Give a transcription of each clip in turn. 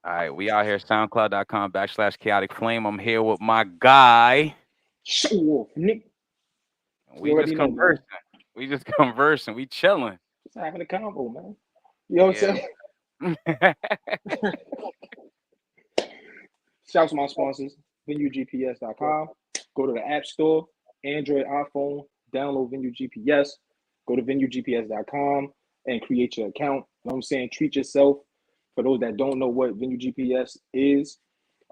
All right, we out here, soundcloud.com/chaotic flame. I'm here with my guy. Show off, Nick. You We just already know, man. conversing. We just conversing. We chilling. Just having a convo, man. You know what I'm Yeah. saying? Shouts to my sponsors, VenueGPS.com. Go to the App Store, Android, iPhone, download Venue GPS. Go to VenueGPS.com and create your account. You know what I'm saying? Treat yourself. For those that don't know what Venue GPS is,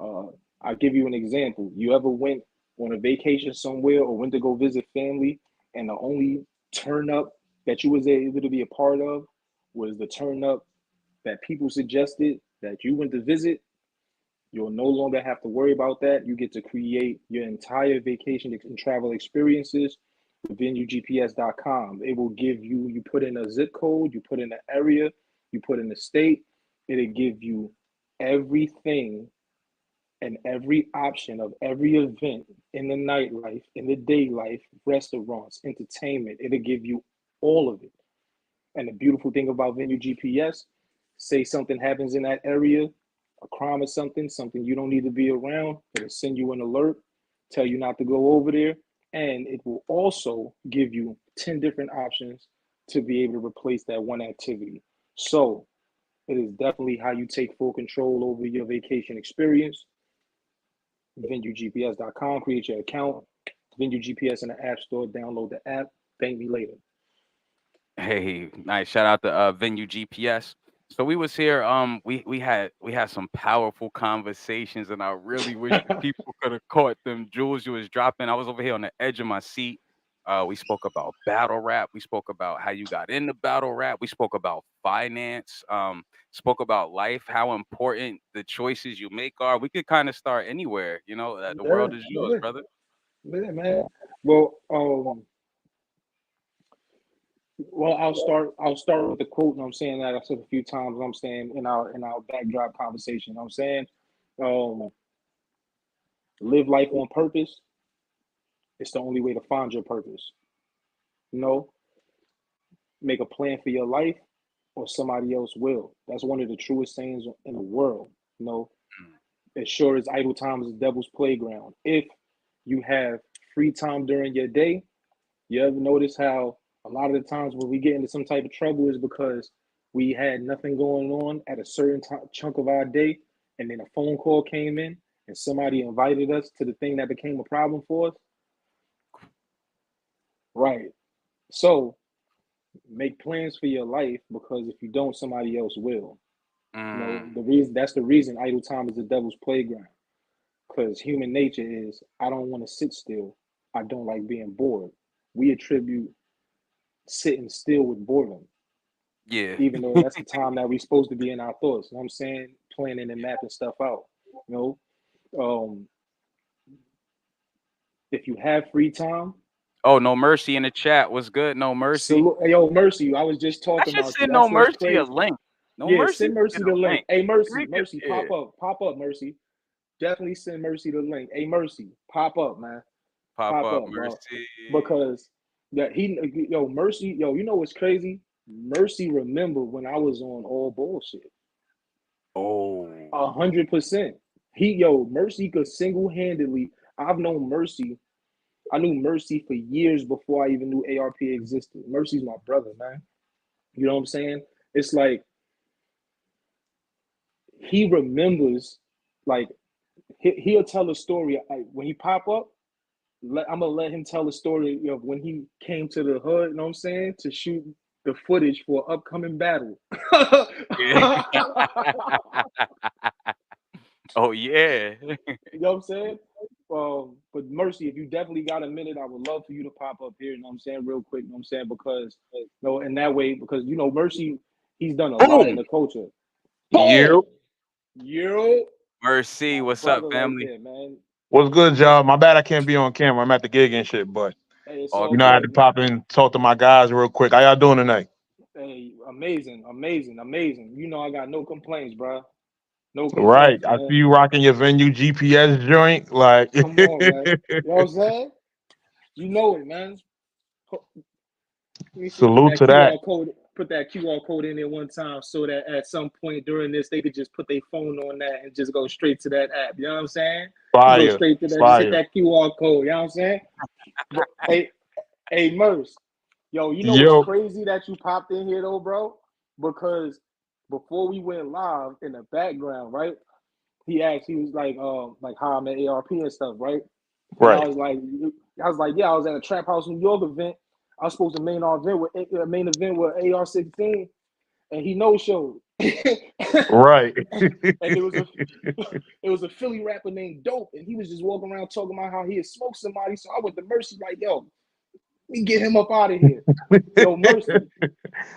uh, I'll give you an example. You ever went on a vacation somewhere or went to go visit family, and the only turn up that you was able to be a part of was the turn up that people suggested that you went to visit? You'll no longer have to worry about that. You get to create your entire vacation and travel experiences with VenueGPS.com. It will give you, you put in a zip code, you put in an area, you put in a state, it'll give you everything and every option of every event in the nightlife, in the day life, restaurants, entertainment. It'll give you all of it. And the beautiful thing about Venue GPS, say something happens in that area, a crime or something, something you don't need to be around, it'll send you an alert, tell you not to go over there, and it will also give you 10 different options to be able to replace that one activity. So it is definitely how you take full control over your vacation experience. VenueGPS.com, create your account. Venue GPS in the App Store, download the app. Thank me later. Hey, nice. Shout out to Venue GPS. So we was here. We had some powerful conversations, and I really wish the people could have caught them jewels you was dropping. I was over here on the edge of my seat. We spoke about battle rap. We spoke about how you got into battle rap. We spoke about finance. Spoke about life, how important the choices you make are. We could kind of start anywhere. The Yeah, world is yours, yeah, brother. yeah, man. Well, well, I'll start with the quote. And I'm saying that I've said a few times. I'm saying in our backdrop conversation. I'm saying, um, live life on purpose. It's the only way to find your purpose. You know, make a plan for your life, or somebody else will. That's one of the truest sayings in the world. You know, as sure as idle time is the devil's playground. If you have free time during your day, you ever notice how a lot of the times when we get into some type of trouble is because we had nothing going on at a certain chunk of our day, and then a phone call came in and somebody invited us to the thing that became a problem for us? Right. So make plans for your life, because if you don't, somebody else will. You know, Mm, that's the reason idle time is the devil's playground. Because human nature is, I don't want to sit still. I don't like being bored. We attribute sitting still with boredom, yeah. even though that's the time that we're supposed to be in our thoughts. You know what I'm saying? Planning and mapping stuff out. You um, if you have free time, Oh, no mercy in the chat. What's good? No mercy. salute. Hey, yo, Mercy, I was just I talking should about you. send That's No what's Mercy a crazy. link. No Yeah, Mercy send should get Mercy the a link. link. Hey, Mercy, We could, Mercy, yeah. pop up, Mercy. Definitely send Mercy the link. Hey, Mercy, pop up, man. Pop Pop up, up, bro. Mercy. Because that yo, Mercy, yo, you know what's crazy? Mercy remember when I was on all bullshit. Oh, 100%. Mercy could single handedly. I've known Mercy. I knew Mercy for years before I even knew ARP existed. Mercy's my brother, man. You know what I'm saying? It's like he remembers, like he'll tell a story. Like, when he pop up, I'm gonna let him tell the story of when he came to the hood. You know what I'm saying? To shoot the footage for upcoming battle. yeah. Oh, yeah. You know what I'm saying? But Mercy, if you definitely got a minute, I would love for you to pop up here. You know what I'm saying? Real quick. You know what I'm saying? Because in that way, because Mercy, he's done a lot in Boom. the culture. You. Boom, yo, Mercy. my What's up, brother, right family? there, man. What's good, y'all? My bad I can't be on camera. I'm at the gig and shit, but Hey, it's All all I had good. to good. pop in, talk to my guys real quick. How y'all doing tonight? Hey, amazing, amazing, amazing. I got no complaints, bro. No Right. complaints, I man. see you rocking your venue GPS joint. Like Come on, man. You know what I'm saying? You know it, man. Let me see. salute That to that. QR code. put that QR code in there one time so that at some point during this they could just put their phone on that and just go straight to that app. You know what I'm saying? You go Fire, straight to that, just hit fire. that QR code. You know what I'm saying? But hey, Merce, yo, you know what's Yo, crazy that you popped in here though, bro? Because before we went live in the background, right? He was like how I'm at ARP and stuff, right? And right. I was like, yeah, I was at a Trap House New York event. I was supposed to main event with AR-16, and he no showed. Right. And it was a Philly rapper named Dope, and he was just walking around talking about how he had smoked somebody. So I went to Mercy like, yo, we get him up out of here. Yo,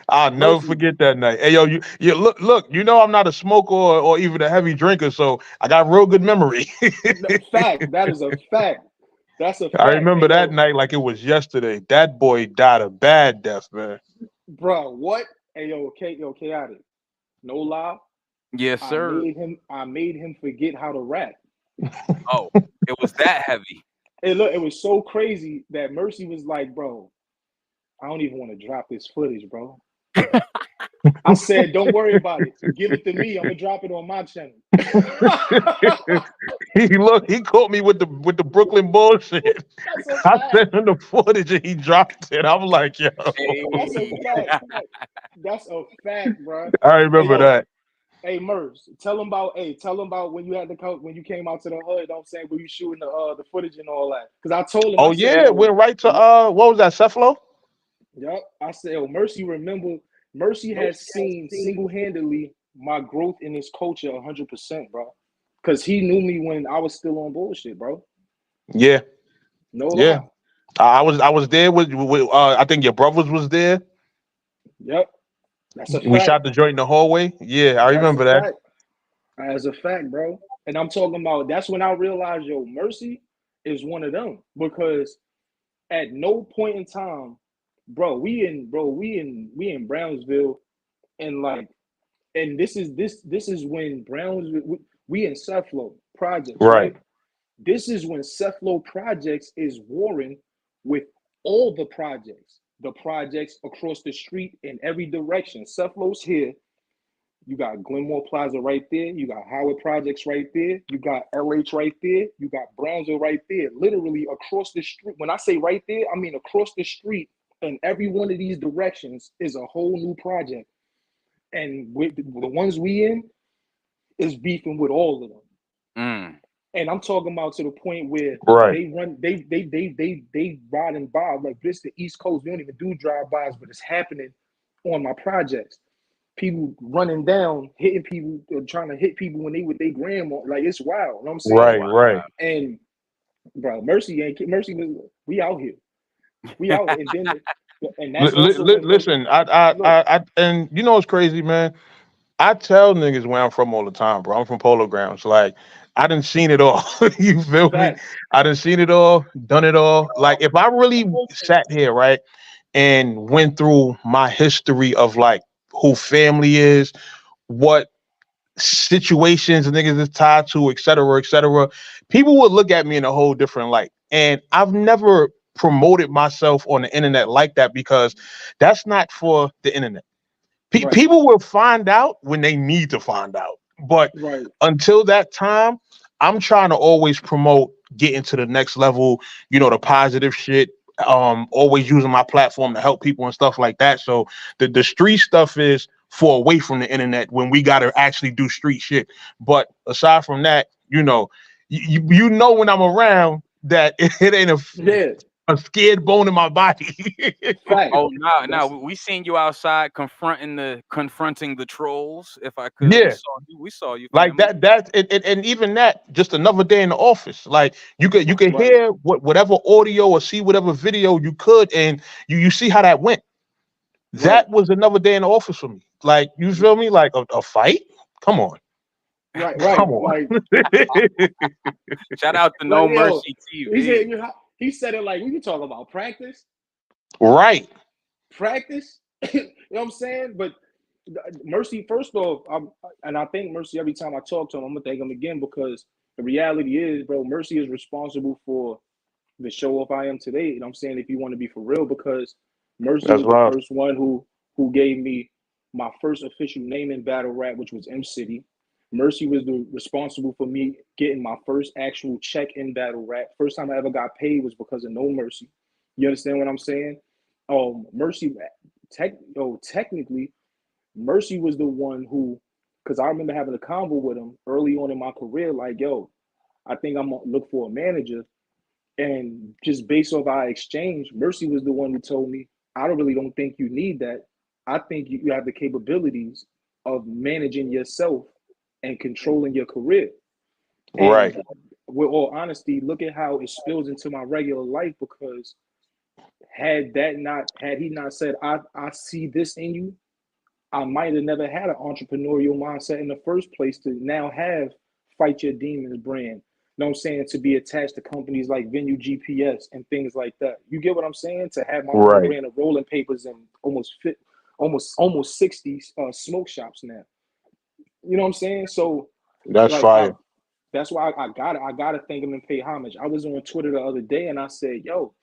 I'll never Mercy, forget that night. Hey, yo, you look. You know I'm not a smoker or even a heavy drinker, so I got real good memory. fact. That is a fact. That's a I fact. remember And that yo, night like it was yesterday. That boy died a bad death, man. bro, what? Hey, chaotic. No lie. Yes, sir. I made him forget how to rap. Oh, it was that heavy. It was so crazy that Mercy was like, bro, I don't even want to drop this footage, bro. I said, don't worry about it. Give it to me. I'm gonna drop it on my channel. He caught me with the Brooklyn bullshit. That's a I fact. sent him the footage and he dropped it. I'm like, yo, That's a Hey. fact. That's a fact, bro. I Hey remember yo, that. hey Merce, tell him about when you had to come when you came out to the hood. I'm saying were you shooting the footage and all that? Because I told him, I Oh said, yeah, yo, went right to what was that, Cephalo? yep. I said, yo, Mercy has seen single handedly my growth in this culture 100%, bro. Because he knew me when I was still on bullshit, bro. Yeah, No yeah. lie. I was there with I think your brothers was there. Yep. That's a We fact. shot the joint in the hallway. Yeah, I That's a remember that. fact. As a fact, bro. And I'm talking about that's when I realized, yo, Mercy is one of them. Because at no point in time, we in Brownsville, and like, and this is when Brownsville, we in Cephalo projects, Right, right? This is when Cephalo projects is warring with all the projects across the street in every direction. Cephalo's here. You got Glenmore Plaza right there. You got Howard Projects right there. You got LH right there. You got Brownsville right there. Literally across the street. When I say right there, I mean across the street. In every one of these directions is a whole new project. And with the ones we in is beefing with all of them. Mm. And I'm talking about to the point where right, they riding by like this the East Coast. We don't even do drive-bys, but it's happening on my projects. People running down, hitting people, trying to hit people when they with their grandma. Like it's wild. You know what I'm saying? right, Wow. right. And bro, Mercy, we out here. We out, and then and that's also when Mercy Listen, I, look and you know what's crazy, man. I tell niggas where I'm from all the time, bro. I'm from Polo Grounds. Like, I done seen it all. You feel me? facts. I done seen it all, done it all. Like, if I really sat here, right, and went through my history of like who family is, what situations niggas is tied to, et cetera, people would look at me in a whole different light. And I've never promoted myself on the internet like that because that's not for the internet. Right, People will find out when they need to find out. But right, until that time, I'm trying to always promote getting to the next level, the positive shit. Always using my platform to help people and stuff like that. So the street stuff is for away from the internet when we gotta actually do street shit. But aside from that, you know when I'm around that it ain't yeah, a scared bone in my body. fact. Oh, no, no, That's we seen you outside confronting the trolls. If I could, we Yeah. saw you. We saw you, Like family. and even that, just another day in the office. Like you could right, hear whatever audio or see whatever video you could, and you see how that went. right, That was another day in the office for me. Like you feel me? Like a fight? Come on, right. come on. Shout out to Like No yo, Mercy he said TV. he said it like we can talk about Right, practice. You know what I'm saying? But Mercy, first off, and I think Mercy every time I talk to him, I'm gonna thank him again because the reality is, bro, Mercy is responsible for the show off I am today. You know what I'm saying? If you want to be for real, because Mercy that's was the love. first one who who gave me my first official name in battle rap, which was M City. Mercy was the responsible for me getting my first actual check in battle rap. First time I ever got paid was because of No Mercy. You understand what I'm saying? Mercy, technically, Mercy was the one who, because I remember having a convo with him early on in my career, like, yo, I think I'm gonna look for a manager. And just based off our exchange, Mercy was the one who told me, I don't think you need that. I think you have the capabilities of managing yourself and controlling your career. Right. And with all honesty, look at how it spills into my regular life because had he not said, I see this in you, I might have never had an entrepreneurial mindset in the first place to now have Fight Your Demons brand. You know what I'm saying? To be attached to companies like Venue GPS and things like that. You get what I'm saying? To have my own Right. brand of rolling papers and almost 60 smoke shops now. You know what I'm saying? So That's like fire. that's why I gotta thank him and pay homage. I was on Twitter the other day and I said, yo,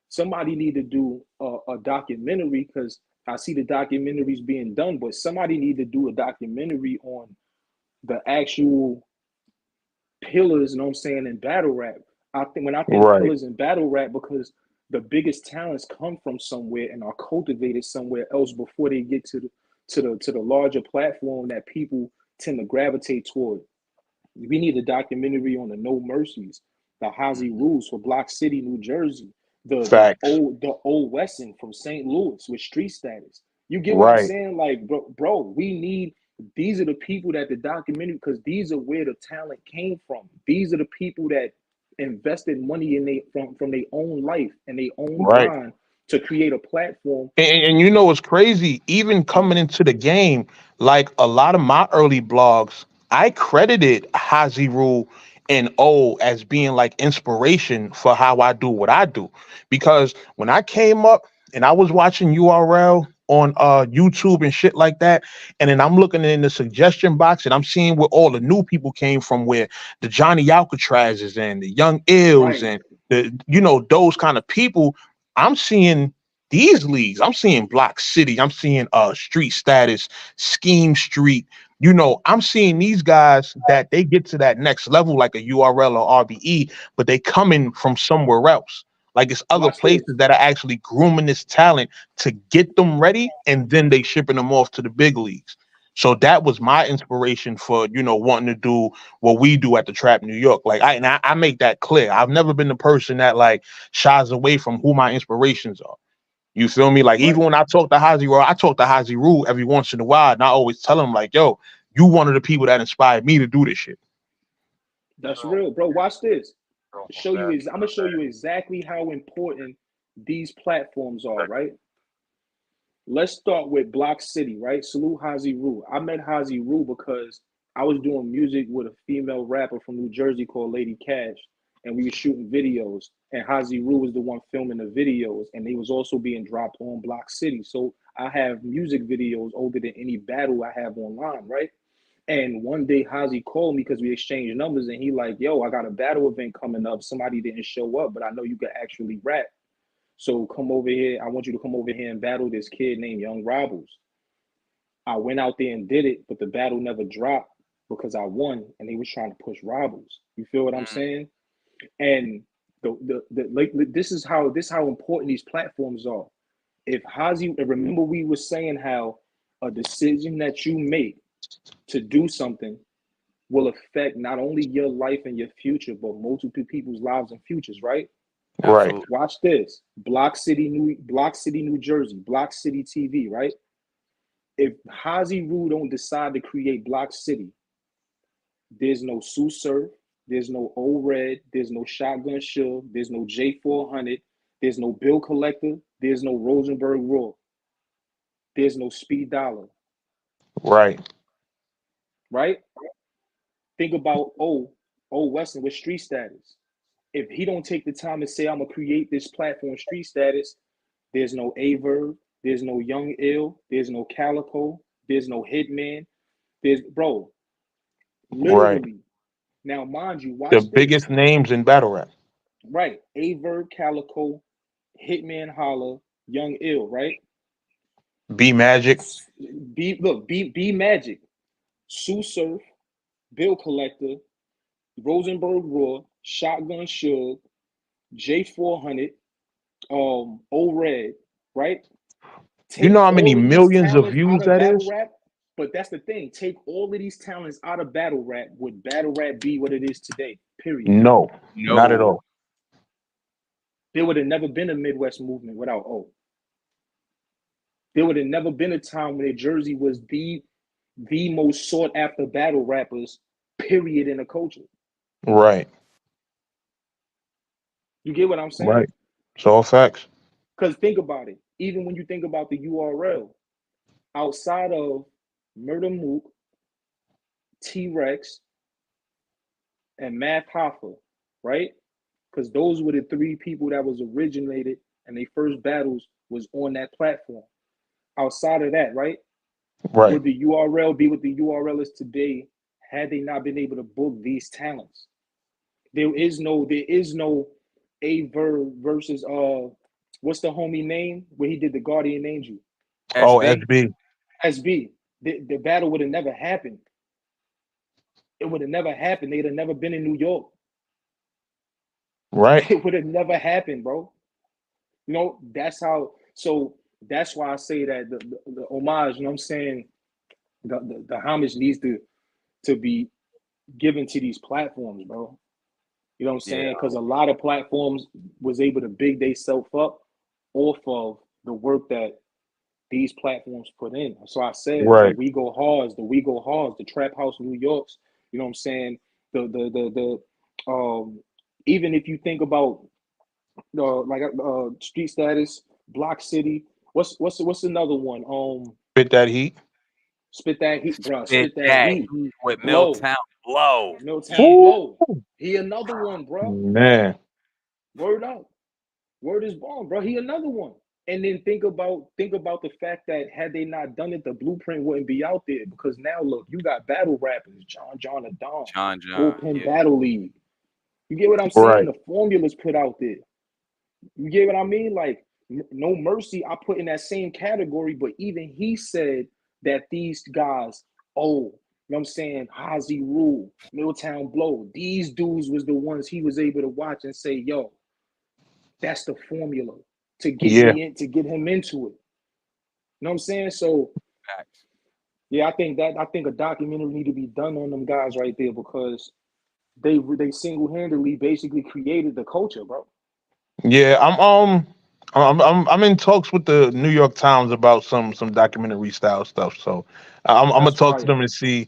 somebody need to do a documentary because I see the documentaries being done, but somebody need to do a documentary on the actual pillars, you know what I'm saying, in battle rap. I think Right. pillars in battle rap because the biggest talents come from somewhere and are cultivated somewhere else before they get to the larger platform that people tend to gravitate toward. We need a documentary on the No Mercies, the Hazy Rules for Block City, New Jersey, Facts. the old Wesson from St. Louis with street status. You get what I'm Right. saying? Like, bro, we need these are the people that the documentary because these are where the talent came from. These are the people that invested money in they from their own life and their own Right. grind to create a platform. And you know what's crazy? Even coming into the game, like a lot of my early blogs, I credited Hazy Rule and O as being like inspiration for how I do what I do. Because when I came up and I was watching URL on YouTube and shit like that, and then I'm looking in the suggestion box and I'm seeing where all the new people came from, where the Johnny Alcatrazes and the Young Ills Right. and the those kind of people. I'm seeing these leagues. I'm seeing Block City. I'm seeing Street Status, Scheme Street. I'm seeing these guys that they get to that next level like a URL or RBE, but they coming from somewhere else. Like it's other Watch this. places that are actually grooming this talent to get them ready, and then they shipping them off to the big leagues. So that was my inspiration for wanting to do what we do at the Trap New York. Like I make that clear. I've never been the person that like shies away from who my inspirations are. You feel me? Like Right. even when I talk to Hazy Rule every once in a while, and I always tell him like, "Yo, you one of the people that inspired me to do this shit." That's real, bro. Watch this. I'm gonna show you exactly how important these platforms are, right? Let's start with Block City, right? Salute Hazy Rule. I met Hazy Rule because I was doing music with a female rapper from New Jersey called Lady Cash, and we were shooting videos. And Hazy Rule was the one filming the videos, and they was also being dropped on Block City. So I have music videos older than any battle I have online, right? And one day Hazy called me because we exchanged numbers, and he like, "Yo, I got a battle event coming up. Somebody didn't show up, but I know you can actually rap. So come over here. I want you to come over here and battle this kid named Young Robles." I went out there and did it, but the battle never dropped because I won, and they was trying to push Robles. You feel what I'm Mm, saying? And this is how important these platforms are. If Hazy, remember we were saying how a decision that you make to do something will affect not only your life and your future, but multiple people's lives and futures, right? Right, absolutely. Watch this. Block City, New Jersey, Block City TV, right? If Hazy Rule don't decide to create Block City, there's no Sue Surf, there's no Old Red, there's no Shotgun Shill, there's no J400, there's no Bill Collector, there's no Rosenberg Raw, there's no Speed Dollar, right, right? Think about old Weston with street status. If he don't take the time to say I'm gonna create this platform street status, there's no Averb, there's no Young Ill, there's no Calico, there's no Hitman, there's bro, right. literally. Now, mind you, The watch this. biggest names in battle rap. Right, Averb, Calico, Hitman, Holla, Young Ill, right? B Magic. B Magic, Sue Surf, Bill Collector, Rosenberg Raw, Shotgun Suge, J400, O Red, right? You Take know how many all of these millions of talents out views of that battle is? rap. But that's the thing. Take all of these talents out of battle rap. Would battle rap be what it is today? Period. No, not at No. all. There would have never been a Midwest movement without O. There would have never been a time when Jersey was the most sought after battle rappers, period, in the culture. Right, You get what I'm saying? right. It's all facts. Because think about it. Even when you think about the URL, outside of Murder Mook, T Rex, and Math Hoffa, right? Because those were the three people that was originated and their first battles was on that platform. Outside of that, right? Right, Would the URL be what the URL is today had they not been able to book these talents? There is no A Verb versus what's the homie name where he did the Guardian Angel? oh, SB. SB. SB. The battle would have never happened. It would have never happened. They'd have never been in New York. Right. It would have never happened, bro. You know, that's how. So that's why I say that the homage, you know what I'm saying? The homage needs to be given to these platforms, bro. You know what I'm Yeah. saying? Because a lot of platforms was able to big themselves up off of the work that these platforms put in. So I said the Right, We Go Hards, the Trap House New Yorks. You know what I'm saying? The even if you think about like Street Status, Block City. What's another one? fit that heat. Spit that heat, bro. Spit Spit that that heat. heat with Blow. Milltown Blow. Milltown Yeah. Ooh, Blow. He another one, bro. man. Word up. Word is born, bro. He another one. And then think about the fact that had they not done it, the blueprint wouldn't be out there. Because now look, you got battle rappers, John and Don, John. Bullpen Yeah. Battle League. You get what I'm saying? Right. The formulas put out there. You get what I mean? Like No Mercy, I put in that same category, but even he said that these guys, oh, you know what I'm saying, Hazy Rule, Milltown Blow, these dudes was the ones he was able to watch and say, yo, that's the formula to get Yeah. me in, to get him into it. You know what I'm saying? So Facts. yeah, I think a documentary need to be done on them guys right there because they single handedly basically created the culture, bro. Yeah, I'm in talks with the New York Times about some documentary style stuff. So I'm gonna That's talk to fire. them and see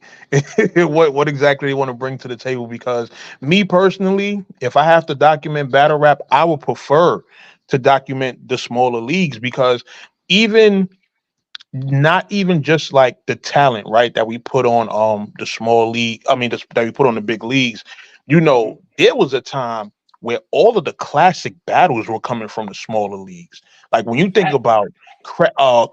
what exactly they want to bring to the table. Because me personally, if I have to document battle rap, I would prefer to document the smaller leagues because even not even just like the talent, right, that we put on the small league, I mean that we put on the big leagues. Mm-hmm. There was a time where all of the classic battles were coming from the smaller leagues. Like when you think Facts. about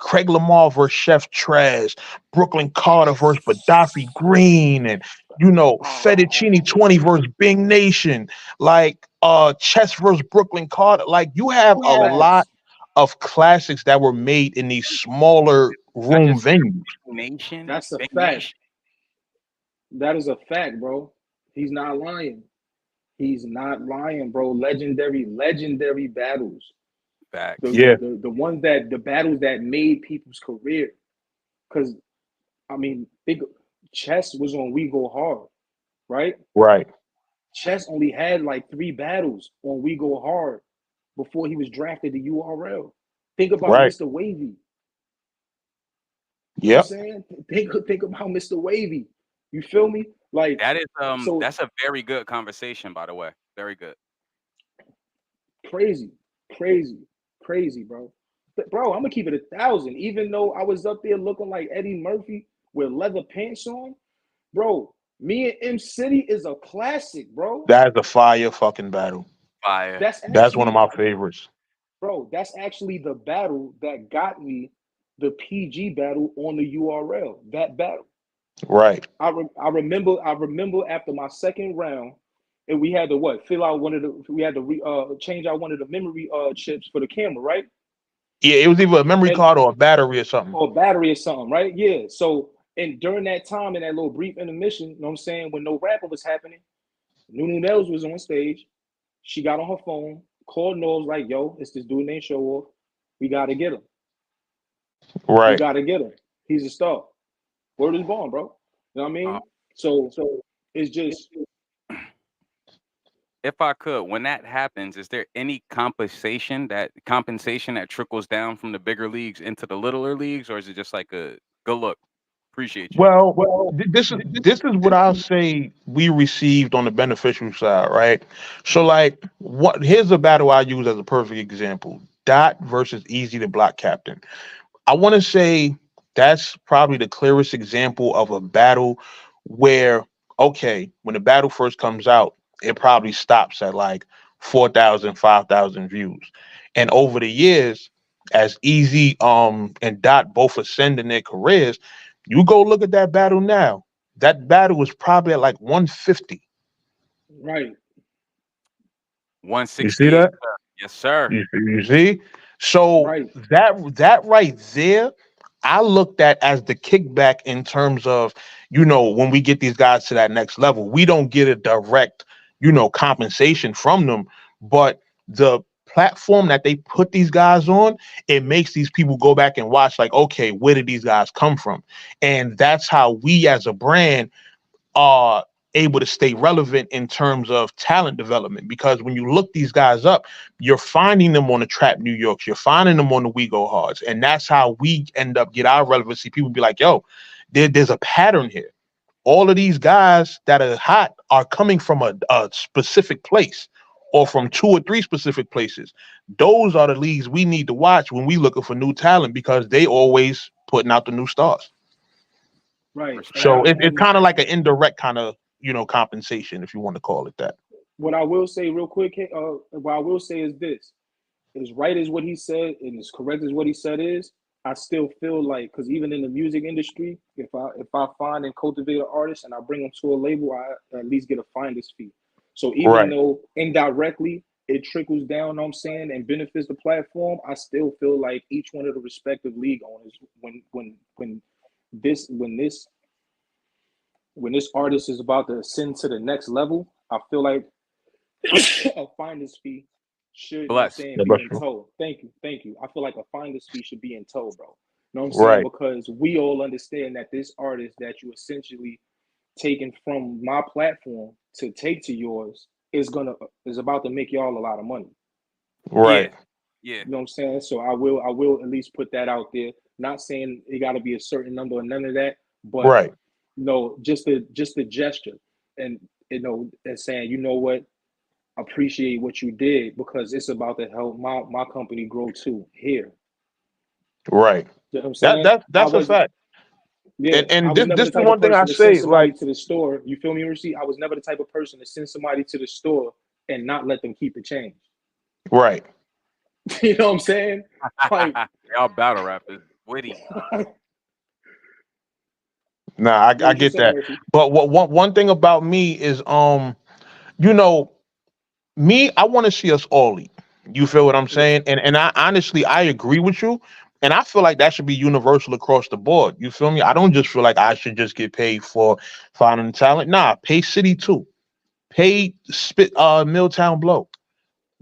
Craig Lamar versus Chef Trez, Brooklyn Carter versus Gaddafi Green, and Fettuccine 20 versus Bing Nation, like Chess versus Brooklyn Carter. Like you have a lot Facts. of classics that were made in these smaller I room just said venues. Big Nation. That's a Big fact. Nation. That is a fact, bro. He's not lying. He's not lying, bro. Legendary battles. The Facts. the Yeah, the, the ones that the battles that made people's career. Because I mean, think Chess was on We Go Hard, right? right, Chess only had like 3 battles on We Go Hard before he was drafted to URL. Think about right. Mr. Wavy. You know what I'm Yep. saying? Think about Mr. Wavy. You feel me? Like That is so that's a very good conversation, by the way. Very good. crazy, crazy, crazy, bro. But bro, I'm gonna keep it 1,000. Even though I was up there looking like Eddie Murphy with leather pants on, bro. Me and M City is a classic, bro. That is a fire fucking battle. Fire. That's That's one of actually, my favorites. bro. That's actually the battle that got me the PG battle on the URL. That battle. Right, I remember after my second round, and we had to what fill out one of the we had to change out one of the memory chips for the camera, right? Yeah, it was either a memory and card or a battery or something. or battery or something, right? Yeah. So and during that time in that little brief intermission, you know what I'm saying, when no rapping was happening, Nunu Nails was on stage. She got on her phone, called Knowles like, "Yo, it's this dude named Show Off. We gotta get him. We Right. gotta get him. He's a star. Word is born, bro. You know what I Uh, mean? So it's just if I could, when that happens, is there any compensation that trickles down from the bigger leagues into the littler leagues, or is it just like a good look? Appreciate you. Well, this is what I'll say we received on the beneficial side, right? So like what here's a battle I use as a perfect example. Dot versus Easy the Block Captain. I want to say that's probably the clearest example of a battle where, okay, when the battle first comes out, it probably stops at like 4,000, 5,000 views. And over the years, as Easy and Dot both ascend in their careers, you go look at that battle now. That battle was probably at like 150. right, One You see sixty eight, that? sir. Yes, sir. You see? So right, that right there, I looked at as the kickback in terms of, when we get these guys to that next level, we don't get a direct, compensation from them, but the platform that they put these guys on, it makes these people go back and watch, like, okay, where did these guys come from? And that's how we as a brand are able to stay relevant in terms of talent development, because when you look these guys up, you're finding them on the Trap New Yorks, you're finding them on the We Go Hards, and that's how we end up get our relevancy. People be like, yo, there's a pattern here. All of these guys that are hot are coming from a specific place, or from two or three specific places. Those are the leagues we need to watch when we looking for new talent, because they always putting out the new stars. right. And So Respect. it's kind of like an indirect kind of, compensation, if you want to call it that. what I will say real quick, what I will say is this: as right as what he said and as correct as what he said is, I still feel like, because even in the music industry, if I find and cultivate an artist and I bring them to a label, I at least get a finder's fee. So even Right, though indirectly it trickles down, know what I'm saying, and benefits the platform, I still feel like each one of the respective league owners, this when this when this artist is about to ascend to the next level, I feel like a finder's fee should, you know what I'm Bless. saying, yeah, be that's in true. tow. Thank you. Thank you. I feel like a finder's fee should be in tow, bro. You know what I'm saying? Right, Because we all understand that this artist that you essentially taken from my platform to take to yours is about to make y'all a lot of money. Yeah. right, Yeah. You know what I'm saying? So I will at least put that out there. Not saying it got to be a certain number or none of that, but right, just the gesture, and and saying, you know what, appreciate what you did because it's about to help my company grow too here. right. You know what I'm That saying? that I that's a was fact. Yeah, And I was never this the is type of one thing I person to send say. somebody Like, to the store. You feel me, Receipt? I was never the type of person to send somebody to the store and not let them keep the change. right. You know what I'm saying? Like, Y'all battle rappers. Witty. Nah, what I was you get saying, that. Mercy? But one thing about me is, you know, me, I want to see us all eat. You feel what I'm Yeah, saying? And I honestly, I agree with you. And I feel like that should be universal across the board. You feel me? I don't just feel like I should just get paid for finding talent. Nah, pay City too. Pay Spit Milltown Blow.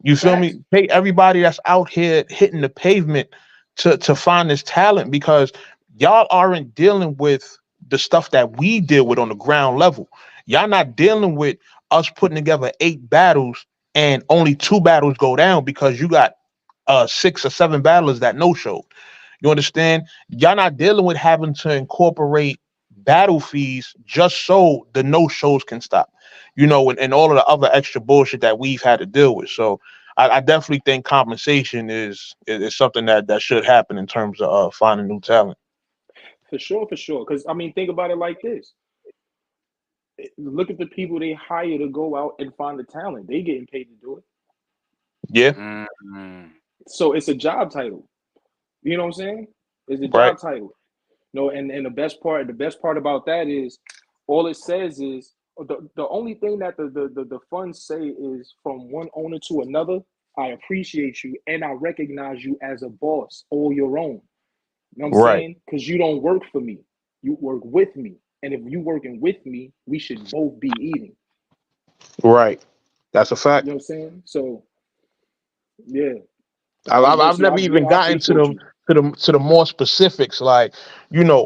You feel me? facts. Pay everybody that's out here hitting the pavement to find this talent, because y'all aren't dealing with the stuff that we deal with on the ground level. Y'all not dealing with us putting together 8 battles and only 2 battles go down because you got 6 or 7 battlers that no showed. You understand? Y'all not dealing with having to incorporate battle fees just so the no shows can stop. And all of the other extra bullshit that we've had to deal with. So I definitely think compensation is something that should happen in terms of finding new talent. For sure, for sure. Because I mean, think about it like this: look at the people they hire to go out and find the talent. They getting paid to do it. Yeah, Mm. So it's a job title. You know what I'm saying? It's a right, job title. No, and the best part about that is all it says is the only thing that the funds say is from one owner to another. I appreciate you, and I recognize you as a boss, all your own. You know what I'm Right, saying? Because you don't work for me, you work with me. And if you working with me, we should both be eating. right. That's a You fact. know what I'm saying? So yeah, I've Mercy, never even I gotten appreciate you. to the more specifics. Like,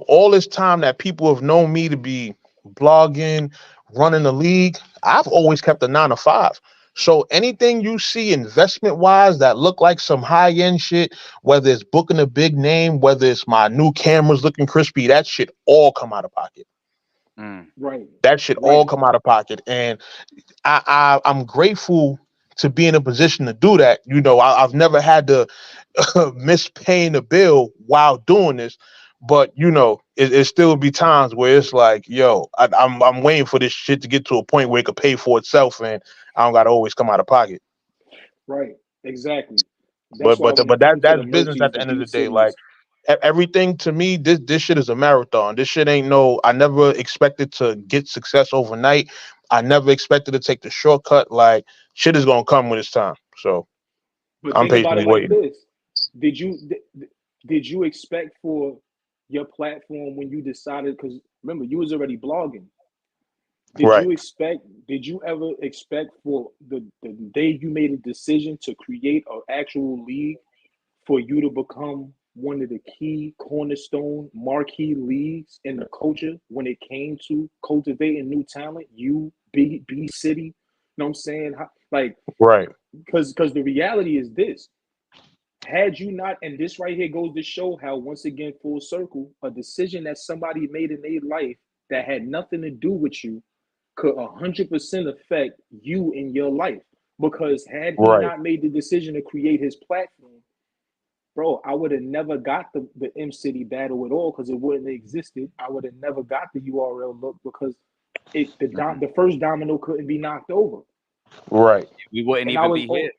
all this time that people have known me to be blogging, running the league, I've always kept a 9 to 5. So anything you see investment wise that look like some high end shit, whether it's booking a big name, whether it's my new cameras looking crispy, that shit all come out of pocket. Mm. Right, That shit all right. come out of pocket. And I'm grateful to be in a position to do that. I've never had to miss paying a bill while doing this, but it still be times where it's like, yo, I'm waiting for this shit to get to a point where it could pay for itself, and I don't got to always come out of pocket. Right, exactly. That's But why but when it but that comes to the that's business mercies, at the the end of B the day. Like cities, everything to me, this shit is a marathon. This shit ain't no. I never expected to get success overnight. I never expected to take the shortcut. Like shit is gonna come when it's time. So but I'm think about it patiently like waiting. this: Did you did you expect for your platform when you decided? Because remember, you was already blogging. Did Right, you expect? Did you ever expect for the day you made a decision to create an actual league for you to become one of the key cornerstone marquee leagues in the culture when it came to cultivating new talent? You B City, you know what I'm saying? Like, right, because the reality is this: had you not, and this right here goes to show how, once again, full circle, a decision that somebody made in their life that had nothing to do with you could 100% affect you in your life. Because had he right, not made the decision to create his platform, bro, I would have never got the M City battle at all because it wouldn't have existed. I would have never got the URL look because Mhm. the first domino couldn't be knocked over. right, We wouldn't And I even was be here. oh,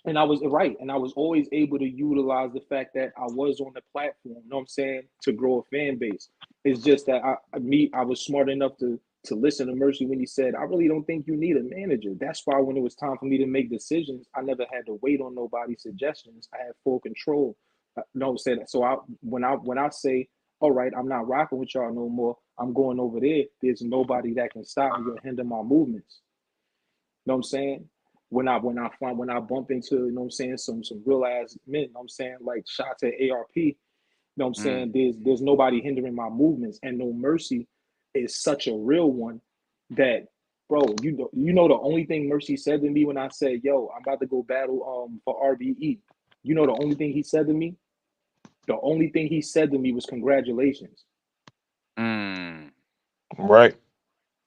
and I was right, and I was always able to utilize the fact that I was on the platform. You know what I'm saying, to grow a fan base. It's just that I was smart enough to listen to Mercy when he said, "I really don't think you need a manager." That's why when it was time for me to make decisions, I never had to wait on nobody's suggestions. I had full control. You know what I'm saying? So when I say, "All right, I'm not rocking with y'all no more. I'm going over there." There's nobody that can stop me or hinder my movements. You know what I'm saying? When I bump into, you know what I'm saying, some real ass men, you know what I'm saying, like shots at ARP, you know what I'm Mm. saying, there's nobody hindering my movements, and No Mercy is such a real one that, bro, you know the only thing Mercy said to me when I said, "Yo, I'm about to go battle for RBE." You know the only thing he said to me? The only thing he said to me was congratulations. Mm. right.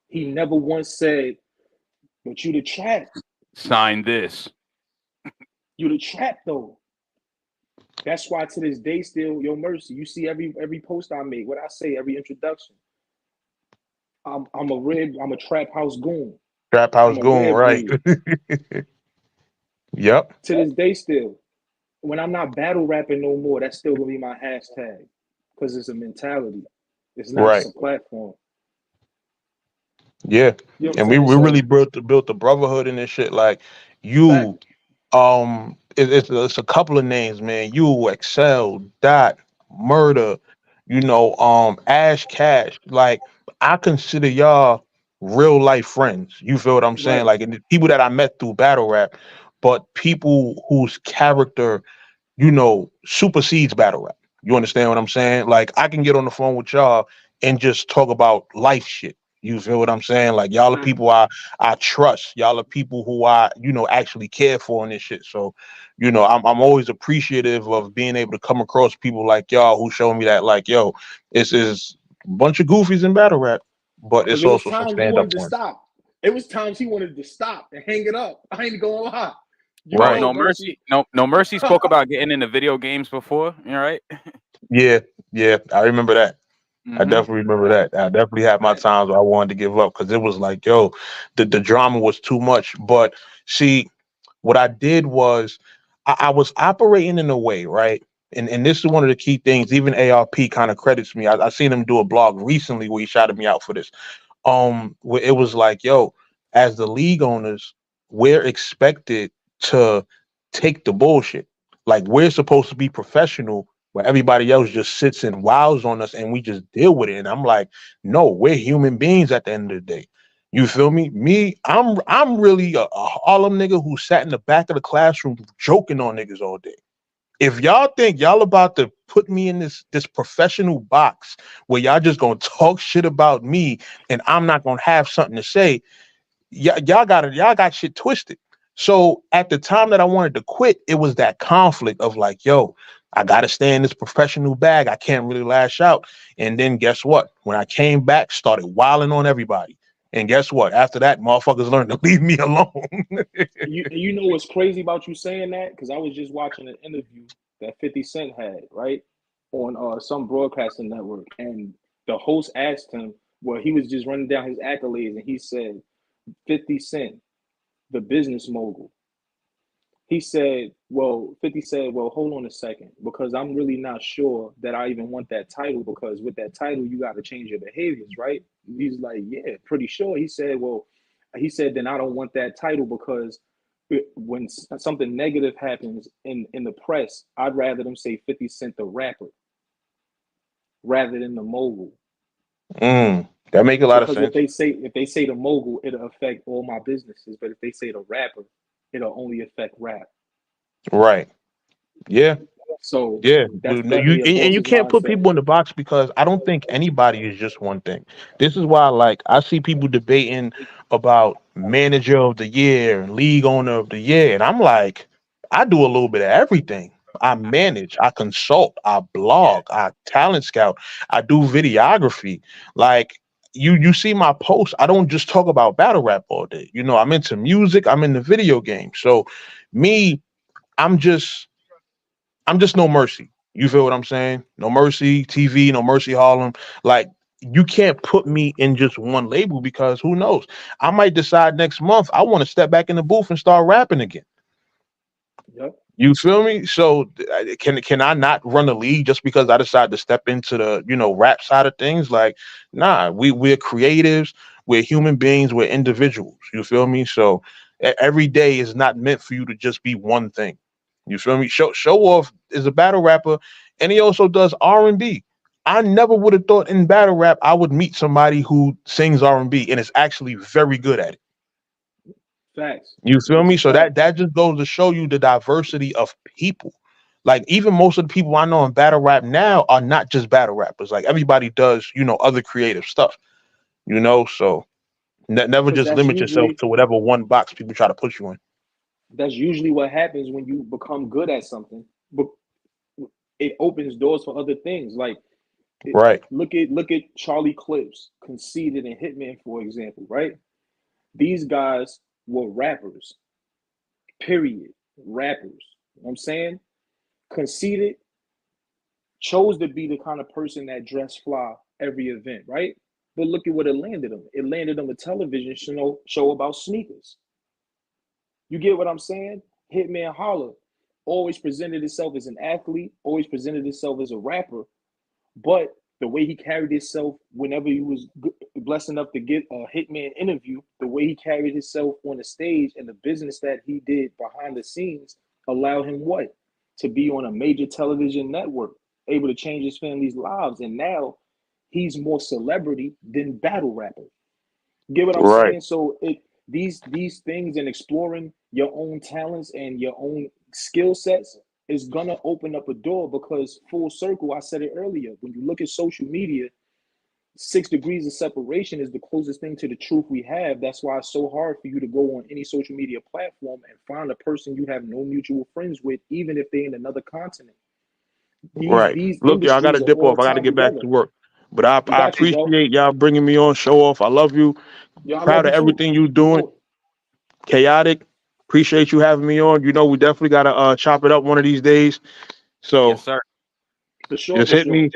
He never once said, "But you the trap. Sign this. You the trap though." That's why to this day, still, Yo Mercy, you see every post I make, what I say, every introduction. I'm a trap house goon. Trap I'm house a goon, red right? breed. Yep, To this day, still, when I'm not battle rapping no more, that's still gonna be my hashtag because it's a mentality. It's not just right. a platform. Yeah, You know what I'm and we saying? we really So built the brotherhood in this shit. Like you, fact, it's a couple of names, man. You, Excel, Dot, Murder, Ash Cash. Like I consider y'all real life friends. You feel what I'm saying? right. Like and the people that I met through battle rap, but people whose character supersedes battle rap. You understand what I'm saying? Like I can get on the phone with y'all and just talk about life shit. You feel what I'm saying? Like y'all are Fact. people I trust. Y'all are people who I actually care for in this shit. So, I'm always appreciative of being able to come across people like y'all who show me that like, yo, this is a bunch of goofies in battle rap, but Because it's it was also some times he stand up wanted to ones. stop. It was times he wanted to stop and hang it up. I ain't gonna lie. You Oh, Right. know, no Mercy. mercy. No, no mercy spoke about getting into video games before. You all right? Yeah, yeah. I remember that. I Mm-hmm. definitely remember Fact, that. I definitely had my fact. times where I wanted to give up because it was like, yo, the drama was too much. But see, what I did was I was operating in a way, right? And this is one of the key things. Even ARP kind of credits me. I seen him do a blog recently where he shouted me out for this. Where it was like, yo, as the league owners, we're expected to take the bullshit. Like we're supposed to be professional where everybody else just sits and wows on us and we just deal with it. And I'm like, no, we're human beings at the end of the day. You feel me? I'm really a Harlem nigga who sat in the back of the classroom joking on niggas all day. If y'all think y'all about to put me in this professional box where y'all just gonna talk shit about me and I'm not gonna have something to say, y'all got shit twisted. So at the time that I wanted to quit, it was that conflict of like, yo, I gotta stay in this professional bag. I can't really lash out. And then guess what? When I came back, started wilding on everybody. And guess what? After that, motherfuckers learned to leave me alone. You know what's crazy about you saying that? Because I was just watching an interview that 50 Cent had, right? On some broadcasting network. And the host asked him, well, he was just running down his accolades, and he said, 50 Cent, the business mogul. He said, well, 50 said, well, hold on a second, because I'm really not sure that I even want that title, because with that title, you got to change your behaviors, right? He's like, yeah, pretty sure. He said, well, he said, then I don't want that title because when something negative happens in the press, I'd rather them say 50 Cent the rapper rather than the mogul. That make a lot of Because sense. if they say the mogul, it'll affect all my businesses. But if they say the rapper, it'll only affect rap. Right. Yeah. So Yeah, that's no, you definitely a and you boss's can't put mindset. people in the box because I don't think anybody is just one thing. This is why, like, I see people debating about manager of the year and league owner of the year, and I'm like, I do a little bit of everything. I manage, I consult, I Yeah. blog, I talent scout, I do videography. Like, you see my posts. I don't just talk about battle rap all day. You know, I'm into music. I'm into video games. So, me, I'm just I'm just No Mercy. You feel what I'm saying? No Mercy TV, No Mercy Harlem. Like you can't put me in just one label because who knows? I might decide next month I want to step back in the booth and start rapping again. Yep, You feel me? So can I not run a league just because I decided to step into the rap side of things? Like, nah, we're creatives, we're human beings, we're individuals. You feel me? So every day is not meant for you to just be one thing. You feel me? Show off is a battle rapper, and he also does R&B. I never would have thought in battle rap I would meet somebody who sings R&B and is actually very good at it. facts. You feel That's me? a So fact. that just goes to show you the diversity of people. Like even most of the people I know in battle rap now are not just battle rappers. Like everybody does, other creative stuff. So never Because just limit yourself to whatever one box people try to put you in. that's usually what happens when you become good at something. But it opens doors for other things. Like it, Right. look at Charlie Clips, Conceited, and Hitman, for example. Right? These guys were rappers. Period. Rappers. You know what I'm saying? Conceited chose to be the kind of person that dress fly every event, right? But look at what it landed them. It landed them a television show about sneakers. You get what I'm saying? Hitman Holler always presented himself as an athlete, always presented himself as a rapper, but the way he carried himself whenever he was blessed enough to get a Hitman interview, the way he carried himself on the stage and the business that he did behind the scenes allowed him what? To be on a major television network, able to change his family's lives. And now he's more celebrity than battle rapper. Get what I'm Right. saying? So these things and exploring your own talents and your own skill sets is gonna open up a door because full circle, I said it earlier, when you look at social media, 6 degrees of separation is the closest thing to the truth we have. That's why it's so hard for you to go on any social media platform and find a person you have no mutual friends with, even if they're in another continent. Right. These Look, y'all, I got to industries are dip all off. I got to tied get back together. to work. But I, We I got you, bro. appreciate y'all bringing me on. Show off. I love you. Yo, I love Proud you of too. everything you You doing. know, Chaotic. Appreciate you having me on. We definitely got to chop it up one of these days. Yes, So sir. for sure, just for hit sure. me,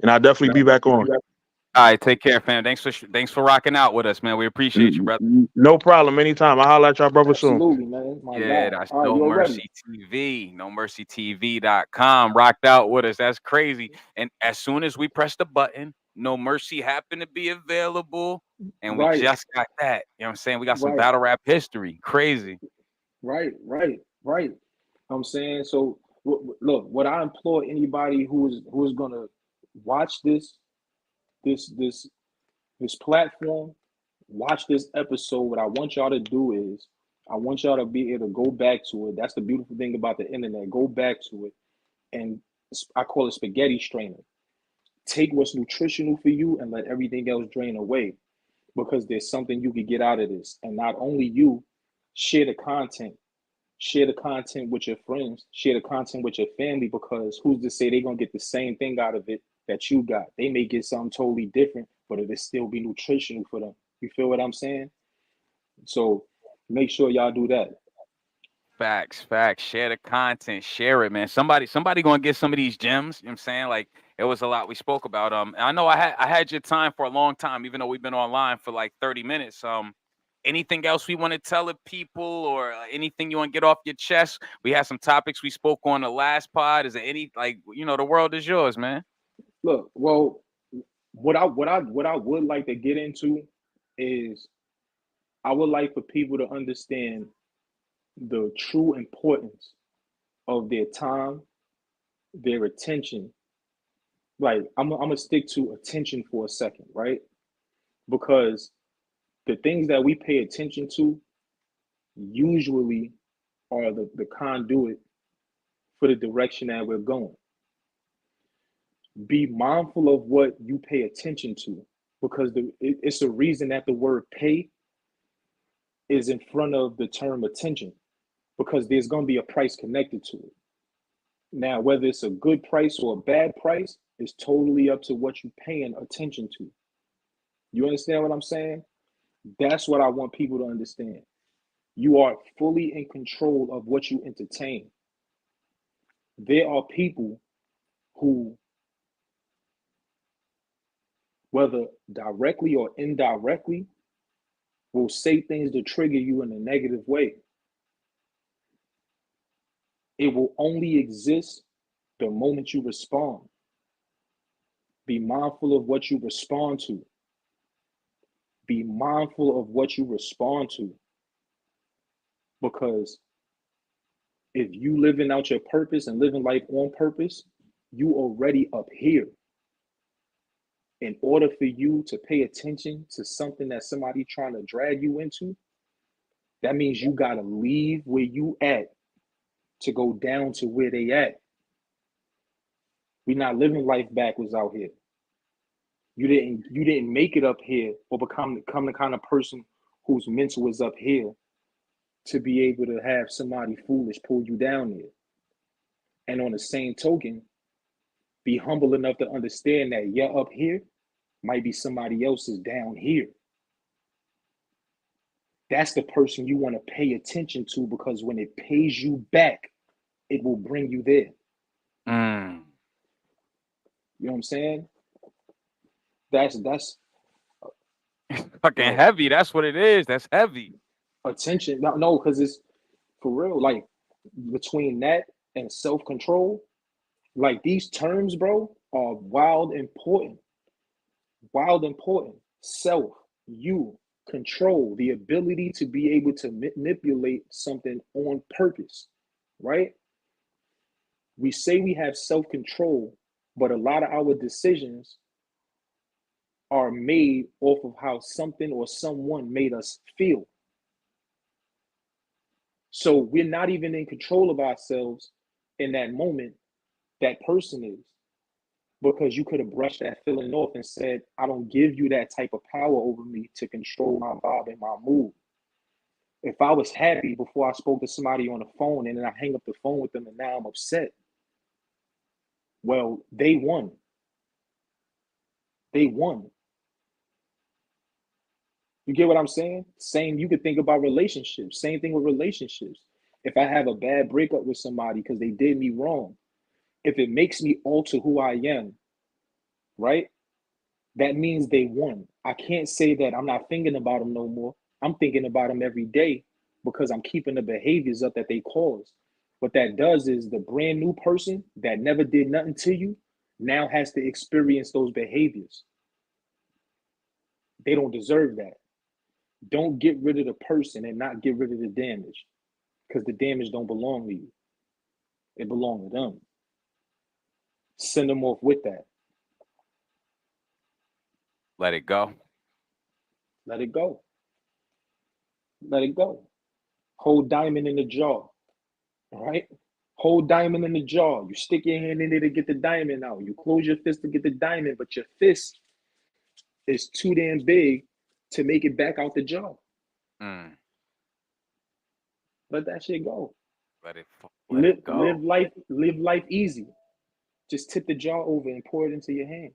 and I'll definitely be back on. All right, take care, fam. Thanks for rocking out with us, man. We appreciate you, brother. No problem. Anytime. I'll holler at y'all, brother, soon. Absolutely, man. My Yeah, God. that's All right, No you already. Mercy TV, NoMercyTV.com. Rocked out with us. That's crazy. And as soon as we press the button, No Mercy happened to be available. And we Right, just got that. You know what I'm saying? We got some right, battle rap history. Crazy. right, right. right? I'm saying so. Look, what I implore anybody who is gonna watch this this platform, watch this episode. What I want y'all to do is, I want y'all to be able to go back to it. That's the beautiful thing about the internet. Go back to it, and I call it spaghetti straining. Take what's nutritional for you and let everything else drain away, because there's something you could get out of this. And not only you, share the content. Share the content with your friends. Share the content with your family, because who's to say they're gonna get the same thing out of it that you got? They may get something totally different, but it'll still be nutritional for them. You feel what I'm saying? So make sure y'all do that. Facts, facts. Share the content, share it, man. Somebody gonna get some of these gems. You know what I'm saying? Like it was a lot we spoke about. And I know I had your time for a long time, even though we've been online for like 30 minutes. Anything else we want to tell the people, or anything you want to get off your chest? We had some topics we spoke on the last pod. Is there any, like, the world is yours, man? Look, well, what I would like to get into is, I would like for people to understand the true importance of their time, their attention. Like I'm gonna stick to attention for a second, right? Because the things that we pay attention to usually are the conduit for the direction that we're going. Be mindful of what you pay attention to, because it's a reason that the word pay is in front of the term attention, because there's going to be a price connected to it. Now, whether it's a good price or a bad price is totally up to what you're paying attention to. You understand what I'm saying? That's what I want people to understand. You are fully in control of what you entertain. There are people who, whether directly or indirectly, will say things to trigger you in a negative way. It will only exist the moment you respond. Be mindful of what you respond to. Be mindful of what you respond to. Because if you living out your purpose and living life on purpose, you already up here. In order for you to pay attention to something that somebody trying to drag you into, that means you gotta leave where you at to go down to where they at. We're not living life backwards out here. You didn't make it up here or become the kind of person whose mental is up here to be able to have somebody foolish pull you down there. And on the same token, be humble enough to understand that you're up here might be somebody else's down here. That's the person you want to pay attention to, because when it pays you back, it will bring you there. Mm. You know what I'm saying? That's Fucking yo heavy. That's what it is. That's heavy. attention. No, because it's for real. Like between that and self control, like these terms, bro, are wild important. Wild important. Self, you, control, the ability to be able to manipulate something on purpose, right? We say we have self control, but a lot of our decisions are made off of how something or someone made us feel. So we're not even in control of ourselves in that moment. That person is, because you could have brushed that feeling off and said, I don't give you that type of power over me to control my vibe and my mood. If I was happy before I spoke to somebody on the phone and then I hang up the phone with them and now I'm upset, well, they won. They won. You get what I'm saying? Same, you could think about relationships. Same thing with relationships. If I have a bad breakup with somebody because they did me wrong, if it makes me alter who I am, right? That means they won. I can't say that I'm not thinking about them no more. I'm thinking about them every day because I'm keeping the behaviors up that they caused. What that does is the brand new person that never did nothing to you now has to experience those behaviors. They don't deserve that. Don't get rid of the person and not get rid of the damage. because the damage don't belong to you. It belongs to them. Send them off with that. Let it go. Let it go. Let it go. Hold diamond in the jaw. All right? Hold diamond in the jaw. You stick your hand in there to get the diamond out. You close your fist to get the diamond, but your fist is too damn big to make it back out the jaw. Mm. Let that shit go. Let it Live go. life easy. Just tip the jaw over and pour it into your hand.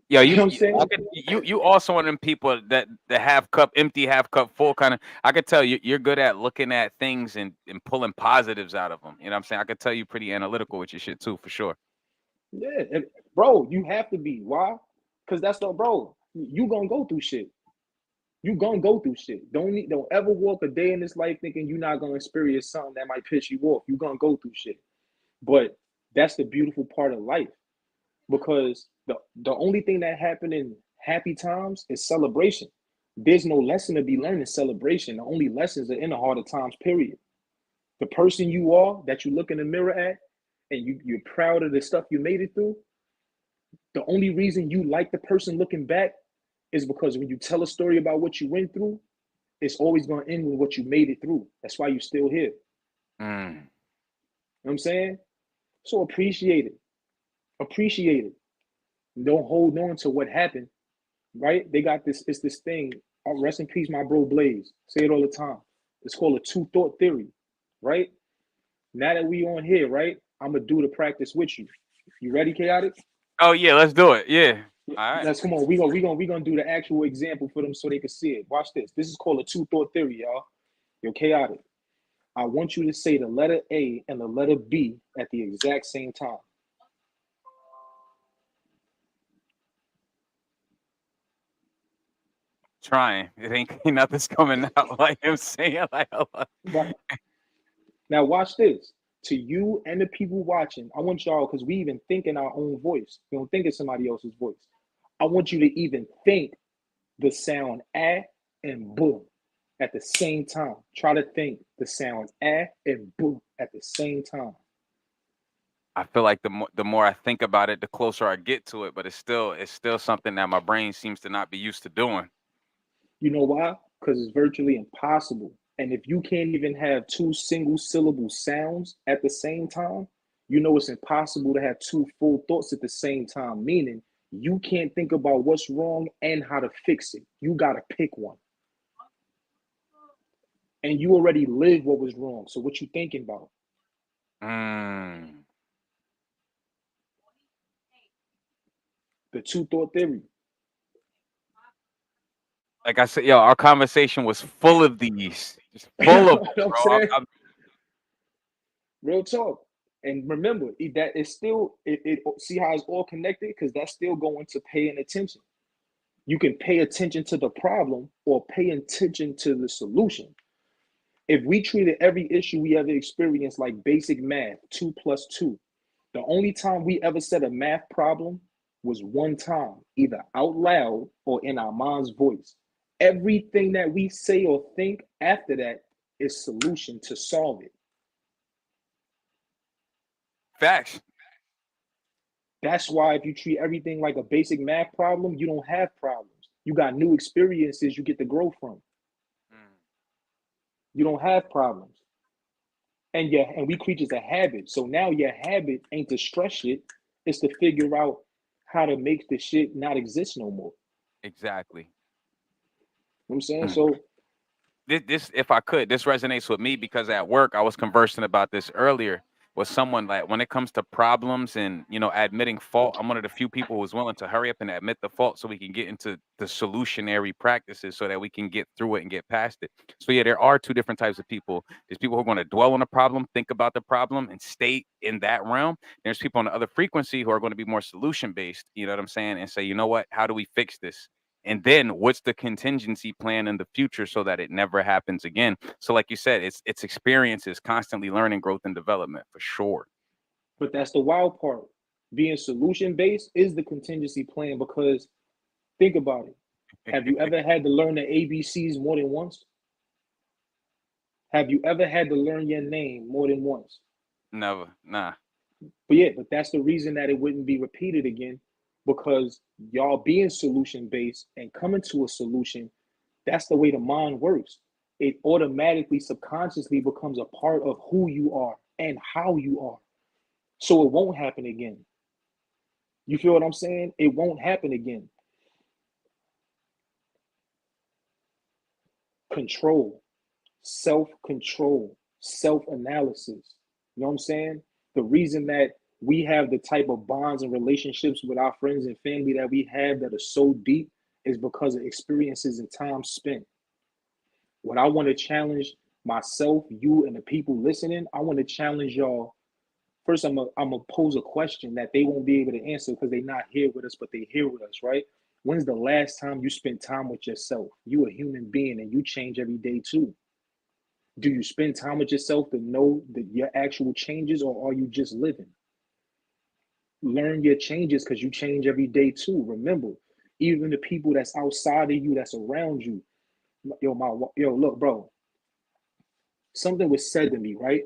Yo, You know what I'm saying? you also one of them people that the half cup empty, half cup full kind of. I could tell you're good at looking at things and pulling positives out of them. You know what I'm saying? I could tell you pretty analytical with your shit too, for sure. Yeah, bro, you have to be. Why? Because that's the bro. You gonna go through shit. You gonna go through shit. Don't ever walk a day in this life thinking you're not gonna experience something that might piss you off. You gonna go through shit. But that's the beautiful part of life because the only thing that happened in happy times is celebration. There's no lesson to be learned in celebration. The only lessons are in the harder times. Period. The person you are that you look in the mirror at, and you're proud of the stuff you made it through. The only reason you like the person looking back is because when you tell a story about what you went through, it's always going to end with what you made it through. That's why you're still here. Mm. You know what I'm saying? So appreciate it. Appreciate it. Don't hold on to what happened, right? They got this, it's this thing. Rest in peace, my bro Blaze. Say it all the time. It's called a two thought theory, right? Now that we on here, right? I'm gonna do the practice with you. You ready, chaotic? Oh yeah, let's do it. Yeah. All right. Let's come on. We gonna do the actual example for them so they can see it. Watch this. This is called a two thought theory, y'all. You're chaotic. I want you to say the letter A and the letter B at the exact same time. Trying. It ain't nothing's coming out like him saying like. Right. Now watch this. To you and the people watching, I want y'all, because we even think in our own voice. We don't think in somebody else's voice. I want you to even think the sound A and boom at the same time. Try to think the sound A and boom at the same time. I feel like the more I think about it, the closer I get to it. But it's still something that my brain seems to not be used to doing. You know why? Because it's virtually impossible. And if you can't even have two single syllable sounds at the same time, you know it's impossible to have two full thoughts at the same time, meaning you can't think about what's wrong and how to fix it. You got to pick one. And you already lived what was wrong. So what you thinking about? Mm. The two thought theory. Like I said, yo, our conversation was full of these, just You full know of them, what I'm bro. saying? Real talk. And remember, that is still it see how it's all connected because that's still going to paying attention. You can pay attention to the problem or pay attention to the solution. If we treated every issue we ever experienced like basic math, 2 plus 2, the only time we ever said a math problem was one time, either out loud or in our mind's voice. Everything that we say or think after that is solution to solve it. Facts. That's why if you treat everything like a basic math problem, you don't have problems. You got new experiences you get to grow from. Mm. You don't have problems. And we creatures of habit. So now your habit ain't to stress shit, it's to figure out how to make the shit not exist no more. Exactly. You know what I'm saying? Mm. So This, if I could, this resonates with me because at work I was conversing about this earlier with someone. Like when it comes to problems and admitting fault, I'm one of the few people who's willing to hurry up and admit the fault so we can get into the solutionary practices so that we can get through it and get past it. So yeah, there are two different types of people. There's people who are going to dwell on a problem, think about the problem, and stay in that realm. There's people on the other frequency who are going to be more solution based. You know what I'm saying? And say, you know what? How do we fix this? And then what's the contingency plan in the future so that it never happens again? So like you said, it's experiences, constantly learning, growth, and development for sure. but that's the wild part. Being solution based is the contingency plan because think about it. Have you ever had to learn the ABCs more than once? Have you ever had to learn your name more than once? Never. Nah. But yeah, but that's the reason that it wouldn't be repeated again, because y'all being solution based and coming to a solution, that's the way the mind works. It automatically, subconsciously becomes a part of who you are and how you are. So it won't happen again. You feel what I'm saying? It won't happen again. Control, self control, self analysis. You know what I'm saying? The reason that we have the type of bonds and relationships with our friends and family that we have that are so deep is because of experiences and time spent. What I want to challenge myself, you, and the people listening, I want to challenge y'all. First, I'm gonna pose a question that they won't be able to answer because they're not here with us, but they here with us, right? When's the last time you spent time with yourself? You a human being and you change every day too. Do you spend time with yourself to know that your actual changes, or are you just living? Learn your changes because you change every day too. Remember, even the people that's outside of you, that's around you. Look, bro. Something was said to me, right?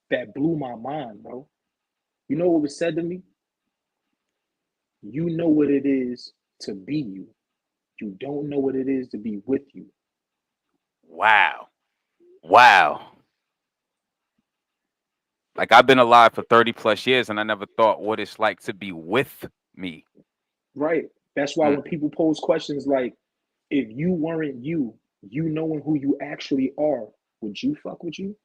That blew my mind, bro. You know what was said to me? You know what it is to be you. You don't know what it is to be with you. Wow. Wow. Like I've been alive for 30 plus years and I never thought what it's like to be with me. Right. That's why Mm. when people pose questions like, if you weren't you, you knowing who you actually are, would you fuck with you?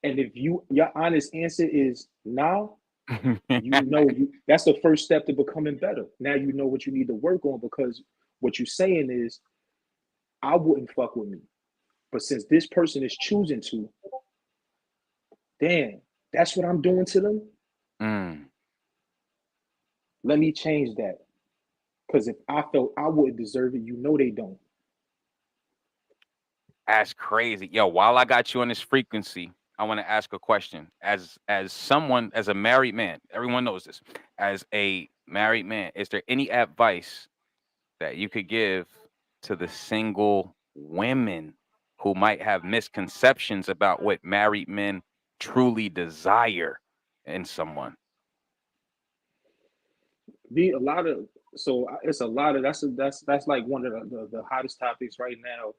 And if your honest answer is no, you know you that's the first step to becoming better. Now you know what you need to work on, because what you're saying is, I wouldn't fuck with me. But since this person is choosing to, damn, that's what I'm doing to them. Mm. Let me change that. Because if I felt I wouldn't deserve it, you know they don't. That's crazy. Yo, while I got you on this frequency, I want to ask a question. As someone, as a married man, everyone knows this. As a married man, is there any advice that you could give to the single women who might have misconceptions about what married men truly desire in someone? Be a lot of it's a lot of that's like one of the hottest topics right now,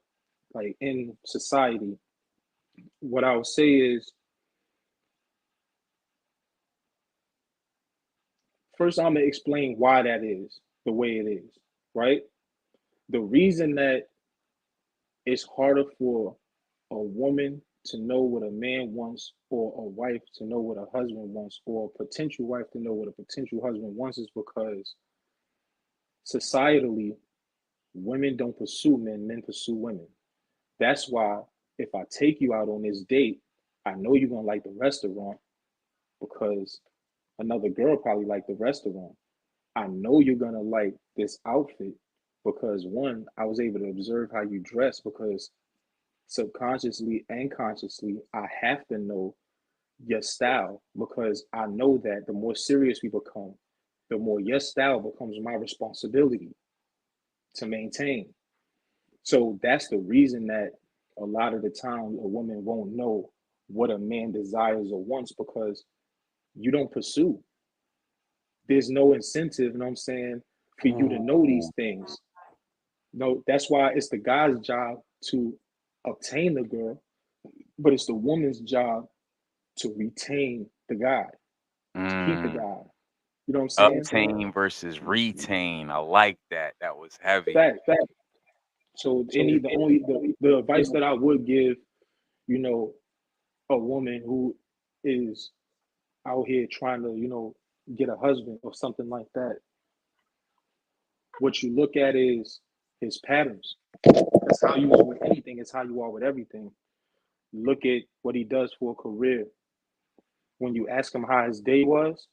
like in society. What I would say is, first I'm gonna explain why that is the way it is, right? The reason that it's harder for a woman to know what a man wants, or a wife to know what a husband wants, or a potential wife to know what a potential husband wants, is because societally, women don't pursue men, men pursue women. That's why if I take you out on this date, I know you're gonna like the restaurant because another girl probably liked the restaurant. I know you're gonna like this outfit because, one, I was able to observe how you dress, because subconsciously and consciously, I have to know your style, because I know that the more serious we become, the more your style becomes my responsibility to maintain. So that's the reason that a lot of the time a woman won't know what a man desires or wants, because you don't pursue. There's no incentive, you know what I'm saying, for you to know Ooh. these things. No, that's why it's the guy's job to obtain the girl, but it's the woman's job to retain the guy, to keep the Mm. guy. You know what I'm saying? Obtain versus retain. I like that. That was heavy. Fact, fact. So any the only the advice that I would give, you know, a woman who is out here trying to, get a husband or something like that, what you look at is his patterns. That's how you are with anything, it's how you are with everything. Look at what he does for a career. When you ask him how his day was,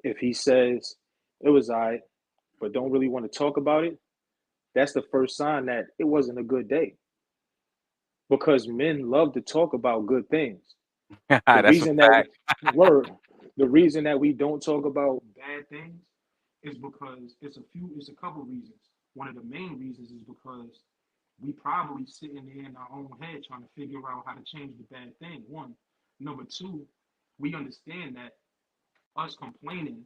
if he says it was all right, but don't really want to talk about it, that's the first sign that it wasn't a good day. Because men love to talk about good things. The That's a reason that fact. word, the reason that we don't talk about bad things is because it's a couple reasons. One of the main reasons is because we probably sitting there in our own head trying to figure out how to change the bad thing. One. Number two, we understand that us complaining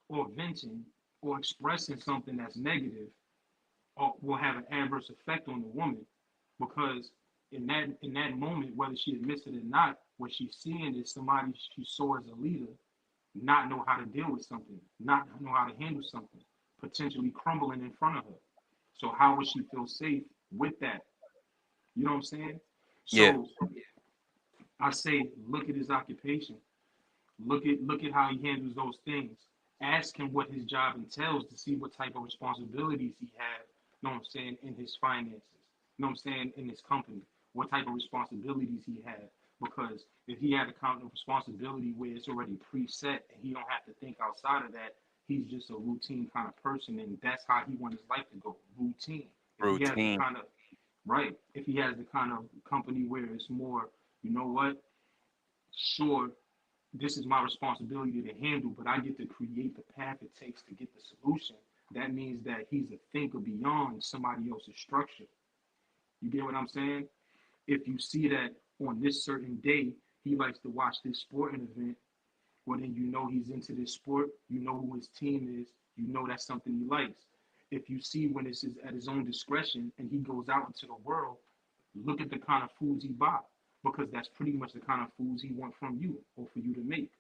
or venting or expressing something that's negative will have an adverse effect on the woman because in that moment, whether she admits it or not, what she's seeing is somebody she saw as a leader not know how to deal with something, not know how to handle something, potentially crumbling in front of her. So how would she feel safe with that? You know what I'm saying? Yeah. So I say, look at his occupation. Look at how he handles those things. Ask him what his job entails to see what type of responsibilities he has. You know what I'm saying, in his finances. You know what I'm saying, in his company. What type of responsibilities he has. Because if he had a kind of responsibility where it's already preset and he don't have to think outside of that, he's just a routine kind of person, and that's how he wants his life to go. Routine. If he has the Routine. kind of right, if he has the kind of company where it's more, you know what, sure, this is my responsibility to handle, but I get to create the path it takes to get the solution. That means that he's a thinker beyond somebody else's structure. You get what I'm saying? If you see that on this certain day, he likes to watch this sporting event, well, then you know he's into this sport, you know who his team is, you know that's something he likes. If you see when it's at his own discretion and he goes out into the world, look at the kind of foods he buy because that's pretty much the kind of foods he wants from you or for you to make.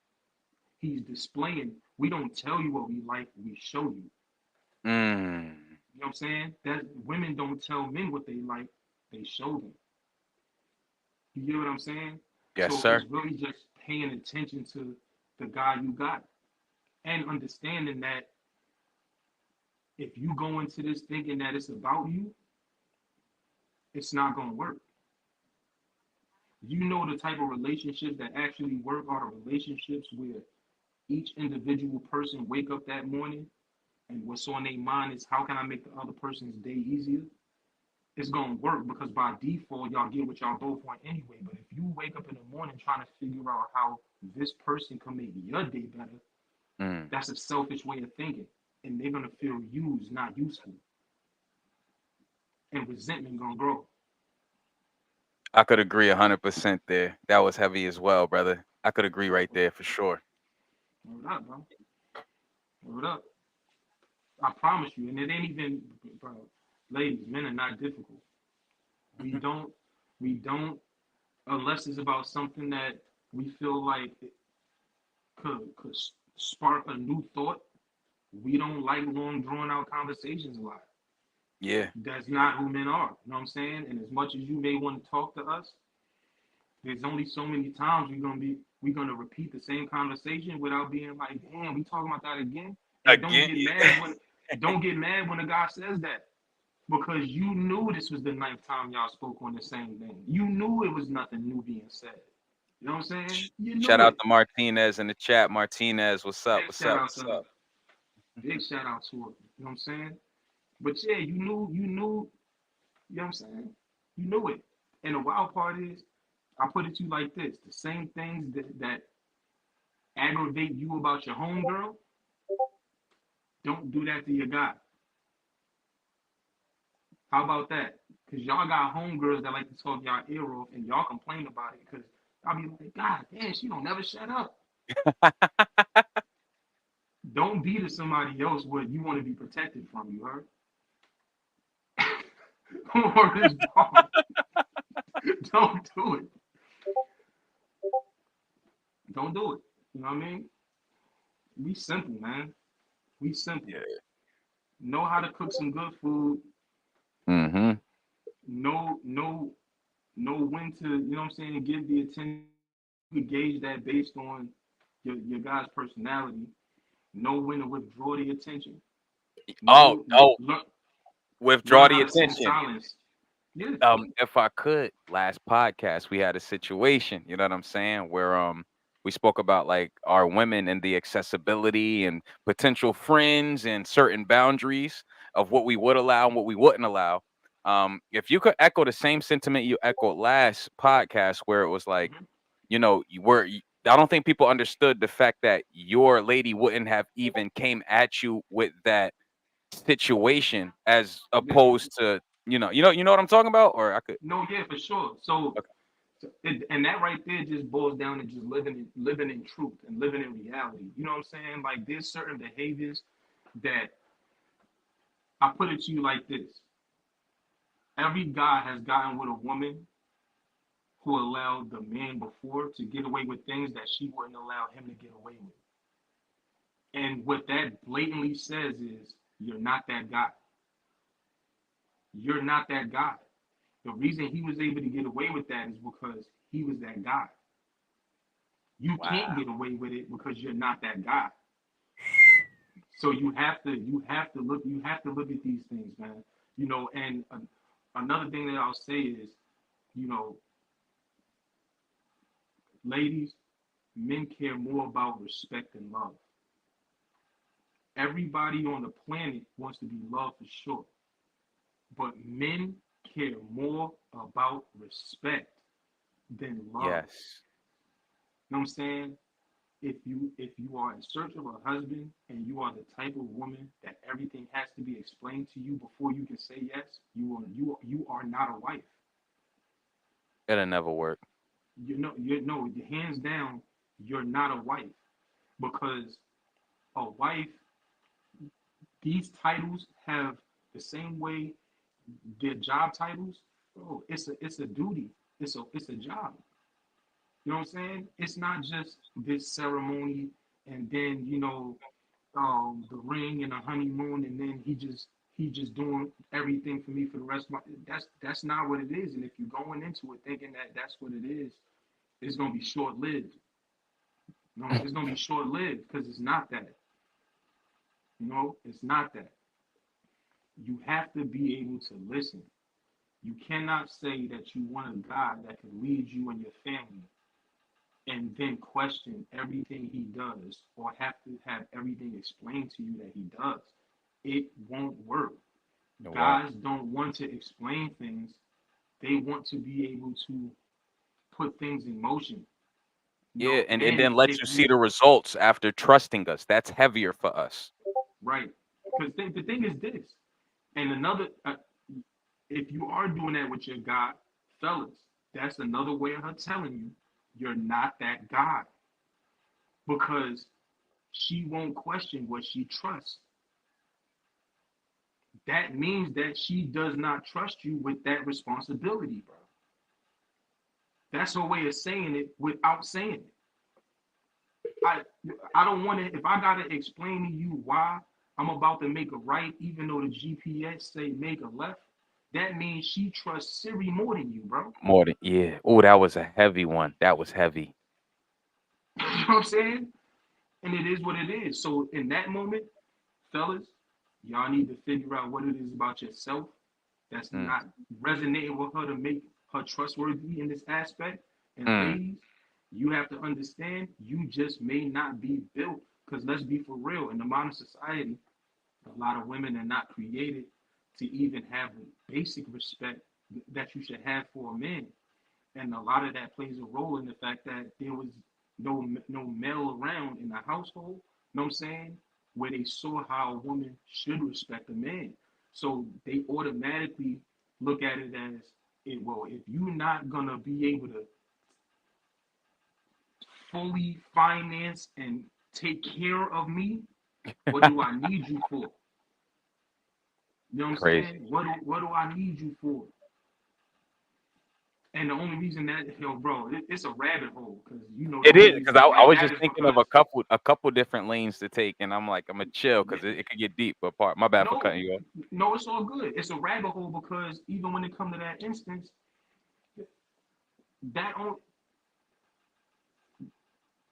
He's displaying. We don't tell you what we like, we show you. Mm. You know what I'm saying? That women don't tell men what they like, they show them. You get what I'm saying? Yes, So sir. it's really just paying attention to the guy you got and understanding that if you go into this thinking that it's about you, it's not gonna work. You know the type of relationships that actually work are the relationships where each individual person wake up that morning and what's on their mind is how can I make the other person's day easier? It's gonna work because by default y'all get what y'all both want anyway. But if you wake up in the morning trying to figure out how this person can make your day better, Mm. that's a selfish way of thinking. And they're gonna feel used, not useful. And resentment gonna grow. I could agree 100% there. That was heavy as well, brother. I could agree right there for sure. Hold up, bro. Hold up. I promise you. And it ain't even, bro. Ladies, men are not difficult. We don't, we don't, unless it's about something that we feel like it could spark a new thought. We don't like long, drawn out conversations a lot. Yeah. That's not who men are. You know what I'm saying? And as much as you may want to talk to us, there's only so many times we're gonna repeat the same conversation without being like, damn, we talking about that again. And Again. don't get mad when a guy says that because you knew this was the ninth time y'all spoke on the same thing. You knew it was nothing new being said. You know what I'm saying? You Shout knew out it. to Martinez in the chat. Martinez, what's up? Big What's shout up? out What's to her. up? Big shout out to her. You know what I'm saying? But yeah, you know what I'm saying? You knew it. And the wild part is, I put it to you like this: the same things that aggravate you about your homegirl, don't do that to your guy. How about that? Because y'all got homegirls that like to talk y'all ear off and y'all complain about it because I'll be like, God damn, she don't never shut up. Don't be to somebody else what you want to be protected from, you heard? Or is wrong. Don't do it. Don't do it. You know what I mean? We simple, man. We simple. Yeah. Know how to cook some good food. Mm-hmm. Know when to, you know what I'm saying, give the attention. You can gauge that based on your guy's personality. Know when to withdraw the attention. Oh, Know oh, learn, withdraw learn the how to sit in attention. silence. Yeah. If I could, last podcast we had a situation, you know what I'm saying, where we spoke about like our women and the accessibility and potential friends and certain boundaries of what we would allow and what we wouldn't allow. If you could echo the same sentiment you echoed last podcast, where it was like, Hmm. I don't think people understood the fact that your lady wouldn't have even came at you with that situation as Yeah. opposed to You know what I'm talking about, or I could. No, yeah, for sure. So, Okay. and that right there just boils down to just living in truth and living in reality. You know what I'm saying? Like there's certain behaviors that I put it to you like this: every guy has gotten with a woman who allowed the man before to get away with things that she wouldn't allow him to get away with. And what that blatantly says is, you're not that guy. You're not that guy. The reason he was able to get away with that is because he was that guy. You can't Wow. get away with it because you're not that guy. So you have to look at these things, man. And another thing that I'll say is, you know, ladies, men care more about respect and love. Everybody on the planet wants to be loved for sure, but men care more about respect than love. Yes. You know what I'm saying? If you are in search of a husband and you are the type of woman that everything has to be explained to you before you can say yes, you are not a wife. It'll never work. You know, hands down, you're not a wife because a wife, these titles have the same way their job titles. Oh, it's a duty. It's a job. You know what I'm saying? It's not just this ceremony and then the ring and a honeymoon and then he just doing everything for me for the rest of my. That's not what it is. And if you're going into it thinking that that's what it is, it's gonna be short lived. It's gonna be short lived because it's not that. It's not that. You have to be able to listen. You cannot say that you want a God that can lead you and your family and then question everything he does or have to have everything explained to you that he does. It won't work. It won't. Guys don't want to explain things. They want to be able to put things in motion. Yeah, and And then let if you see you the results after trusting us. That's heavier for us. right, because the thing is this, and another, if you are doing that with your guy, fellas, that's another way of her telling you you're not that guy because she won't question what she trusts. That means that she does not trust you with that responsibility, bro. That's her way of saying it without saying it. I I don't want to. If I gotta explain to you why I'm about to make a right, even though the GPS say make a left, that means she trusts Siri more than you, bro. More than yeah. Oh, that was a heavy one. That was heavy. You know what I'm saying? And it is what it is. So in that moment, fellas, y'all need to figure out what it is about yourself that's Mm, not resonating with her to make her trustworthy in this aspect. And mm. ladies, you have to understand you just may not be built. Because let's be for real, in the modern society, a lot of women are not created to even have basic respect that you should have for a man. And a lot of that plays a role in the fact that there was no male around in the household. You know what I'm saying? Where they saw how a woman should respect a man, so they automatically look at it as, well, if you're not gonna be able to fully finance and take care of me, what do I need you for? You know what I'm Crazy. saying? What do I need you for? And the only reason that, bro, it's a rabbit hole because the It is only because reason I why was that just is thinking of because a couple different lanes to take, and I'm like, I'm gonna chill yeah, because it could get deep. But part my bad for no, cutting you off. no, it's all good. It's a rabbit hole because even when it comes to that instance, that only,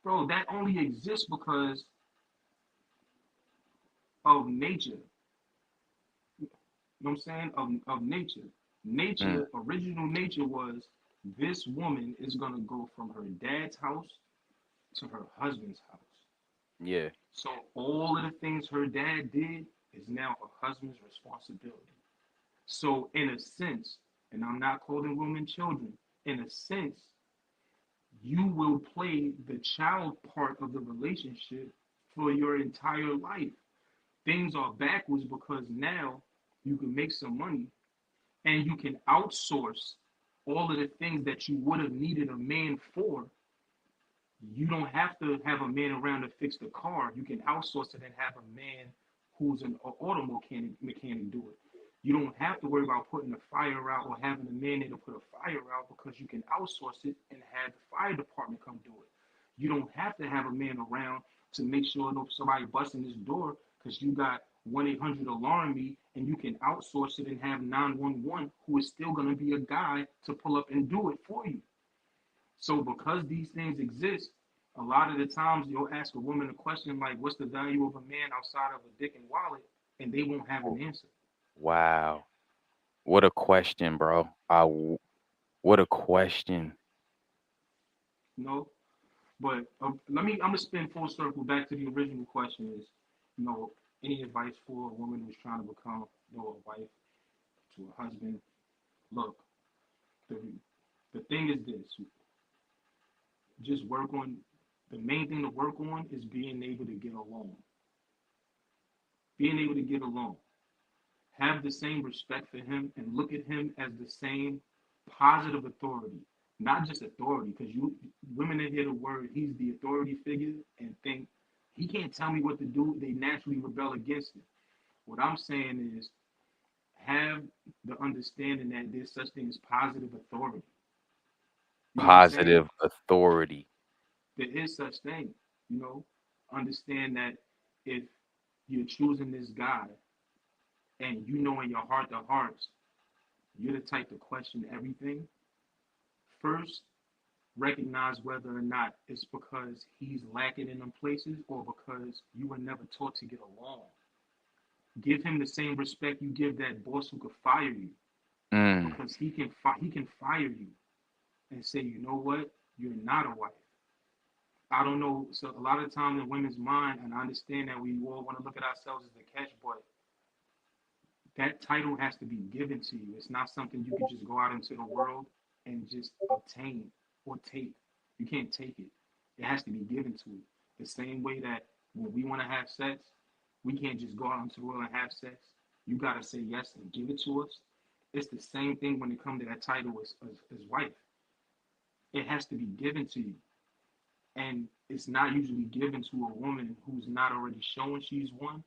bro, that only exists because of nature. You know what I'm saying? Of nature. Mm, Original nature was this woman is gonna go from her dad's house to her husband's house. yeah. So all of the things her dad did is now her husband's responsibility. So in a sense, and I'm not calling women children, in a sense, you will play the child part of the relationship for your entire life. Things are backwards because now you can make some money and you can outsource all of the things that you would have needed a man for. You don't have to have a man around to fix the car. You can outsource it and have a man who's an auto mechanic do it. You don't have to worry about putting a fire out or having a man there to put a fire out because you can outsource it and have the fire department come do it. You don't have to have a man around to make sure no somebody busting this door because you got 1-800 alarm me and you can outsource it and have 911 who is still going to be a guy to pull up and do it for you. So because these things exist, a lot of the times you'll ask a woman a question like, "What's the value of a man outside of a dick and wallet?" and they won't have an answer. Wow. What a question, bro. What a question. You know. But let me. I'm gonna spin full circle back to the original question: is any advice for a woman who's trying to become a wife to a husband? Look, the the thing is this: just work on. The main thing to work on is being able to get along. Being able to get along. Have the same respect for him and look at him as the same positive authority, not just authority, because you women that hear the word he's the authority figure and think he can't tell me what to do, they naturally rebel against it. What I'm saying is have the understanding that there's such thing as positive authority. You know what I'm saying? Positive authority. There is such thing, you know. Understand that if you're choosing this guy and you know in your heart of hearts you're the type to question everything, first recognize whether or not it's because he's lacking in them places or because you were never taught to get along. Give him the same respect you give that boss who could fire you, Mm. because he can fire you and say, you know what, you're not a wife. I don't know. So a lot of times in women's mind, and I understand that we all want to look at ourselves as the catch, but that title has to be given to you. It's not something you can just go out into the world and just obtain or take. You can't take it. It has to be given to you. The same way that when we want to have sex, we can't just go out into the world and have sex. You got to say yes and give it to us. It's the same thing when it comes to that title as wife. It has to be given to you. And it's not usually given to a woman who's not already showing she's one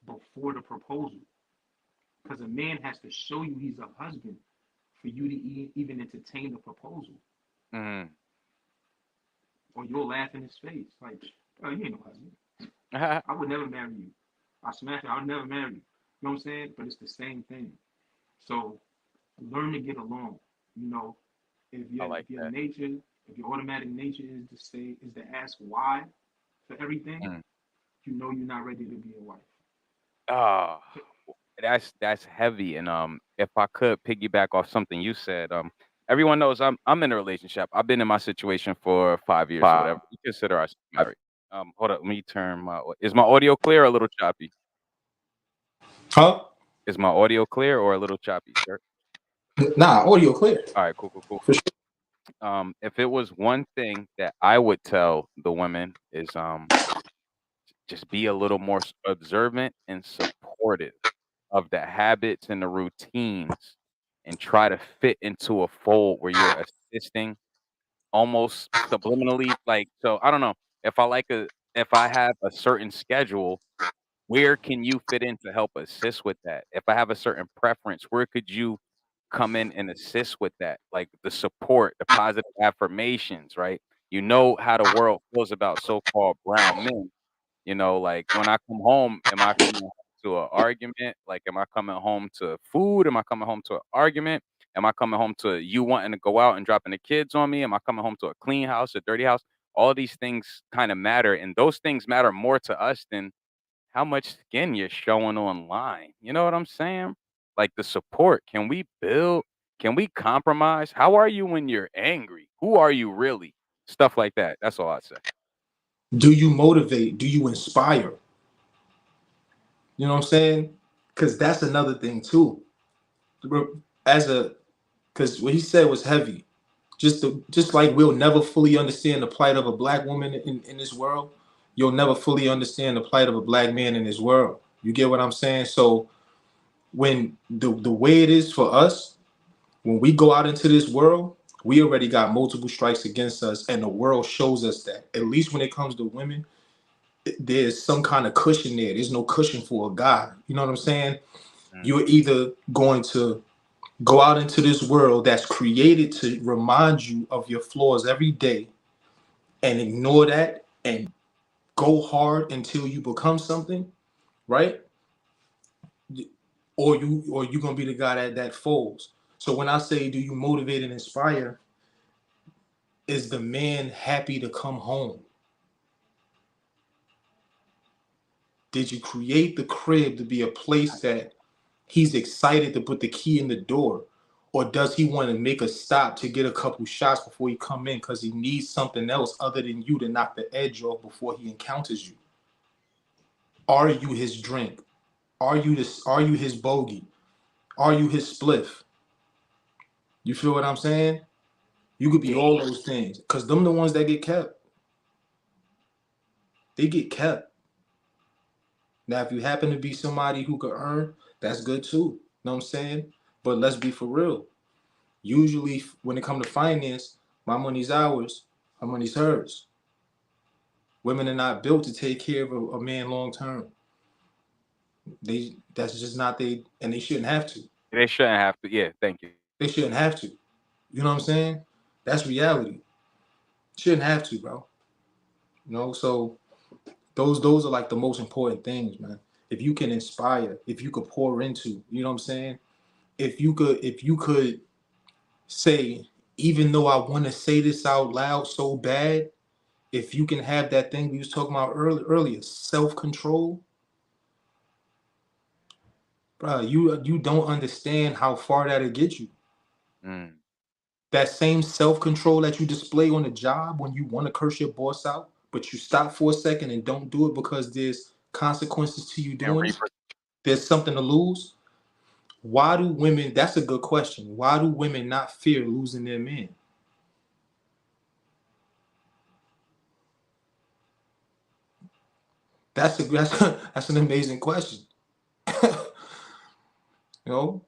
before the proposal. Because a man has to show you he's a husband for you to even entertain the proposal, Mm. or you'll laugh in his face like, "Oh, you ain't no husband. I would never marry you. I smash you. I would never marry you." You know what I'm saying? But it's the same thing. So learn to get along. You know, I like if your that. nature, if your automatic nature is to ask why for everything, Mm. you know you're not ready to be a wife. Ah, that's heavy. And if I could piggyback off something you said, everyone knows I'm in a relationship. I've been in my situation for 5 years or whatever. We consider ourselves married. Hold up, let me turn my. Is my audio clear or a little choppy? Huh? Is my audio clear or a little choppy, sir? Nah, audio clear. All right, cool, cool, cool. For sure. If it was one thing that I would tell the women is just be a little more observant and supportive of the habits and the routines and try to fit into a fold where you're assisting almost subliminally. Like, so I don't know if I have a certain schedule, where can you fit in to help assist with that? If I have a certain preference, where could you come in and assist with that? Like the support, the positive affirmations, right? You know how the world feels about so-called brown men. Like when I come home, am I coming home to an argument? Like, am I coming home to food? Am I coming home to an argument? Am I coming home to you wanting to go out and dropping the kids on me? Am I coming home to a clean house, a dirty house? All these things kind of matter. And those things matter more to us than how much skin you're showing online. You know what I'm saying? Like the support. Can we build? Can we compromise? How are you when you're angry? Who are you really? Stuff like that. That's all I say. Do you motivate? Do you inspire? You know what I'm saying? Because that's another thing too. As a, because what he said was heavy. Just like we'll never fully understand the plight of a black woman in this world, you'll never fully understand the plight of a black man in this world. You get what I'm saying? So when the way it is for us, when we go out into this world, we already got multiple strikes against us, and the world shows us that. At least when it comes to women, there's some kind of cushion there. There's no cushion for a guy. You know what I'm saying? Mm. You're either going to go out into this world that's created to remind you of your flaws every day and ignore that and go hard until you become something, right? Or you gonna be the guy that folds. So when I say do you motivate and inspire, is the man happy to come home? Did you create the crib to be a place that he's excited to put the key in the door? Or does he want to make a stop to get a couple shots before he come in because he needs something else other than you to knock the edge off before he encounters you? Are you his drink? Are you his bogey? Are you his spliff? You feel what I'm saying? You could be Yeah, all those things. Cause them the ones that get kept. They get kept. Now if you happen to be somebody who could earn, that's good too. You know what I'm saying? But let's be for real. Usually when it comes to finance, my money's ours, my money's hers. Women are not built to take care of a man long term. That's just not they, and they shouldn't have to. they shouldn't have to. Yeah, thank you. They shouldn't have to. You know what I'm saying? That's reality. Shouldn't have to, bro. So those are like the most important things, man. If you can inspire, if you could pour into, you know what I'm saying? If you could say, even though I want to say this out loud so bad, if you can have that thing we was talking about earlier, self-control, bro, you don't understand how far that'll get you. Mm. That same self-control that you display on the job when you want to curse your boss out, but you stop for a second and don't do it because there's consequences to you And doing it. reaper. There's something to lose. Why do women? That's a good question. Why do women not fear losing their man? That's an amazing question. you know.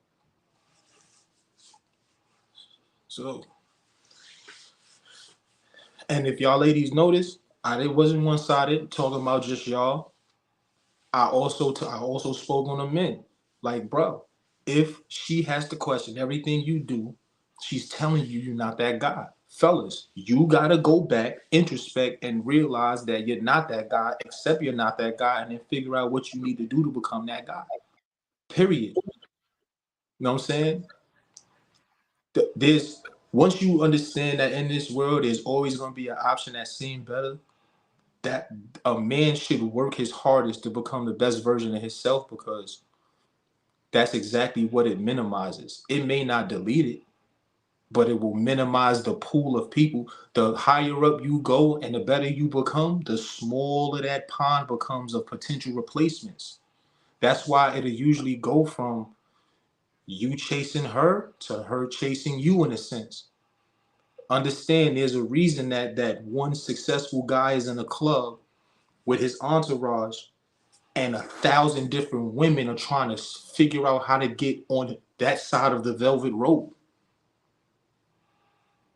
So, and if y'all ladies notice, it wasn't one sided talking about just y'all. I also spoke on the men. Like, bro, if she has to question everything you do, she's telling you you're not that guy. Fellas, you gotta go back, introspect, and realize that you're not that guy, accept you're not that guy, and then figure out what you need to do to become that guy. Period. You know what I'm saying? There's Once you understand that in this world, there's always gonna be an option that seems better. That a man should work his hardest to become the best version of himself because that's exactly what it minimizes. It may not delete it, but it will minimize the pool of people. The higher up you go and the better you become, the smaller that pond becomes of potential replacements. That's why it'll usually go from you chasing her to her chasing you in a sense. Understand there's a reason that one successful guy is in a club with his entourage and 1,000 different women are trying to figure out how to get on that side of the velvet rope.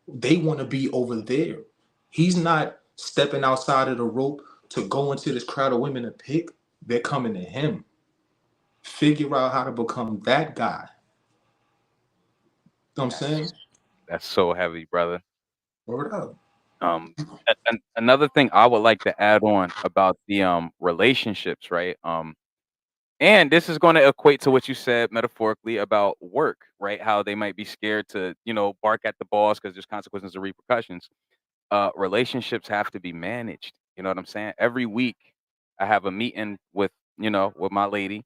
They want to be over there. He's not stepping outside of the rope to go into this crowd of women to pick. They're coming to him. Figure out how to become that guy. You know what I'm saying? That's so heavy, brother. Word up. Um, another thing I would like to add on about the relationships, right? And this is going to equate to what you said metaphorically about work, right? How they might be scared to, bark at the boss because there's consequences or repercussions. Relationships have to be managed. You know what I'm saying? Every week, I have a meeting with my lady.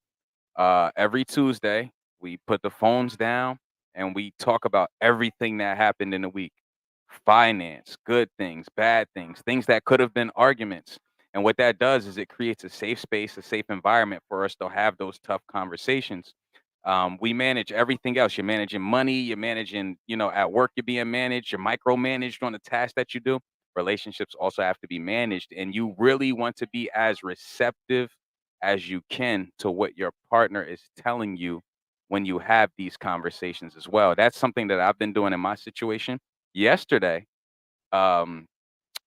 Every Tuesday, we put the phones down and we talk about everything that happened in the week: finance, good things, bad things, things that could have been arguments. And what that does is it creates a safe space, a safe environment for us to have those tough conversations. We manage everything else. You're managing money, you're managing, at work, you're being managed, you're micromanaged on the tasks that you do. Relationships also have to be managed. And you really want to be as receptive as you can to what your partner is telling you when you have these conversations as well. That's something that I've been doing in my situation. Yesterday, um,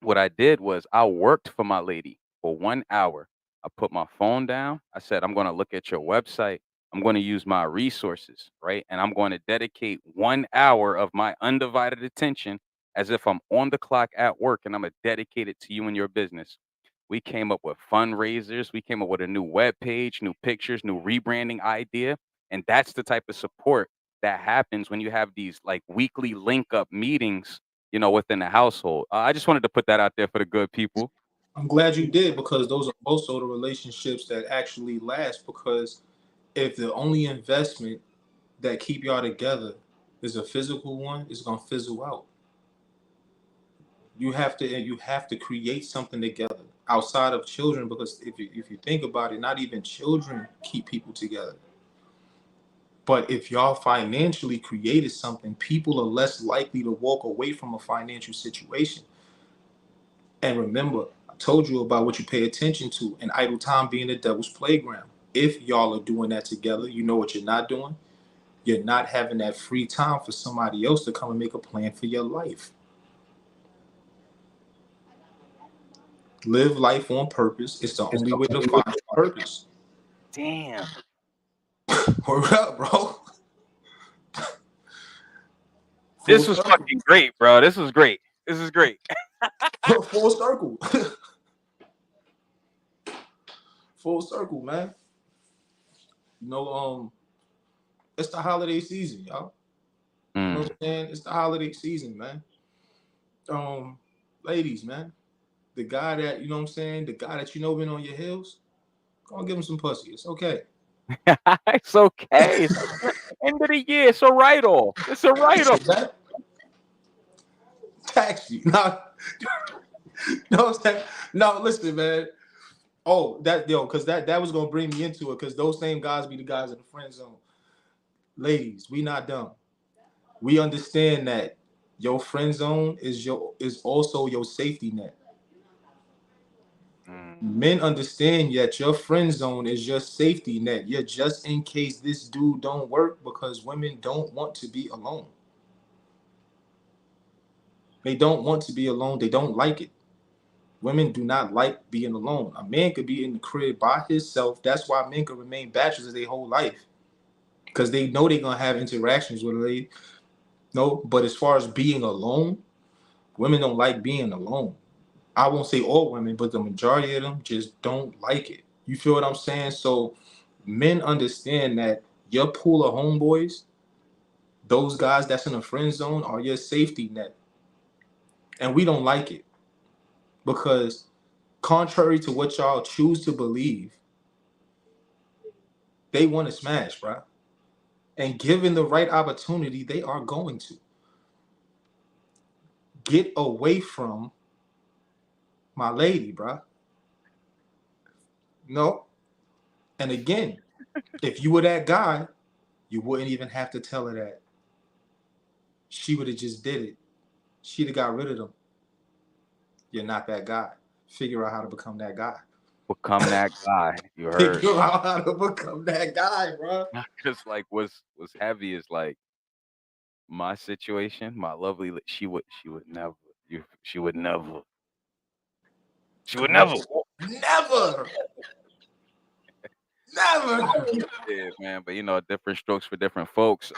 what I did was I worked for my lady for 1 hour. I put my phone down. I said, I'm going to look at your website. I'm going to use my resources, right? And I'm going to dedicate 1 hour of my undivided attention as if I'm on the clock at work, and I'm going to dedicate it to you and your business. We came up with fundraisers. We came up with a new web page, new pictures, new rebranding idea. And that's the type of support that happens when you have these like weekly link up meetings, within the household. I just wanted to put that out there for the good people. I'm glad you did, because those are also the relationships that actually last. Because if the only investment that keep y'all together is a physical one, it's gonna fizzle out. You have to create something together outside of children, because if you think about it, not even children keep people together. But if y'all financially created something, people are less likely to walk away from a financial situation. And remember, I told you about what you pay attention to, and idle time being the devil's playground. If y'all are doing that together, you know what you're not doing? You're not having that free time for somebody else to come and make a plan for your life. Live life on purpose. It's the only way to find purpose. Damn. Word up, bro. Full This was circle. fucking great, bro. This was great. This is great. Full circle. Full circle, man. You know, it's the holiday season, y'all. You know Mm. what I'm saying? It's the holiday season, man. Um, Ladies, man. The guy that, you know what I'm saying, the guy that you know been on your heels, go and give him some pussy. It's okay. It's okay. It's end of the year. It's a write off. It's a write off. That tax you. No, no, no, listen, man. Oh, that yo, because that was gonna bring me into it, because those same guys be the guys in the friend zone. Ladies, we not dumb. We understand that your friend zone is also your safety net. Mm. Men understand that your friend zone is your safety net. You're just in case this dude don't work, because women don't want to be alone. They don't want to be alone. They don't like it. Women do not like being alone. A man could be in the crib by himself. That's why men could remain bachelors their whole life, because they know they're gonna have interactions with a lady. No, but as far as being alone, women don't like being alone. I won't say all women, but the majority of them just don't like it. You feel what I'm saying? So men understand that your pool of homeboys, those guys that's in a friend zone, are your safety net. And we don't like it, because contrary to what y'all choose to believe, they want to smash, bro. And given the right opportunity, they are going to get away from my lady, bro. No. And again, if you were that guy, you wouldn't even have to tell her that. She would have just did it. She'd have got rid of them. You're not that guy. Figure out how to become that guy. Become that guy. You heard? Figure out how to become that guy, bro. Just like what's heavy is like my situation. My lovely, she would never. She would never. She would Come on. never. Never. Never. Yeah, man. But different strokes for different folks.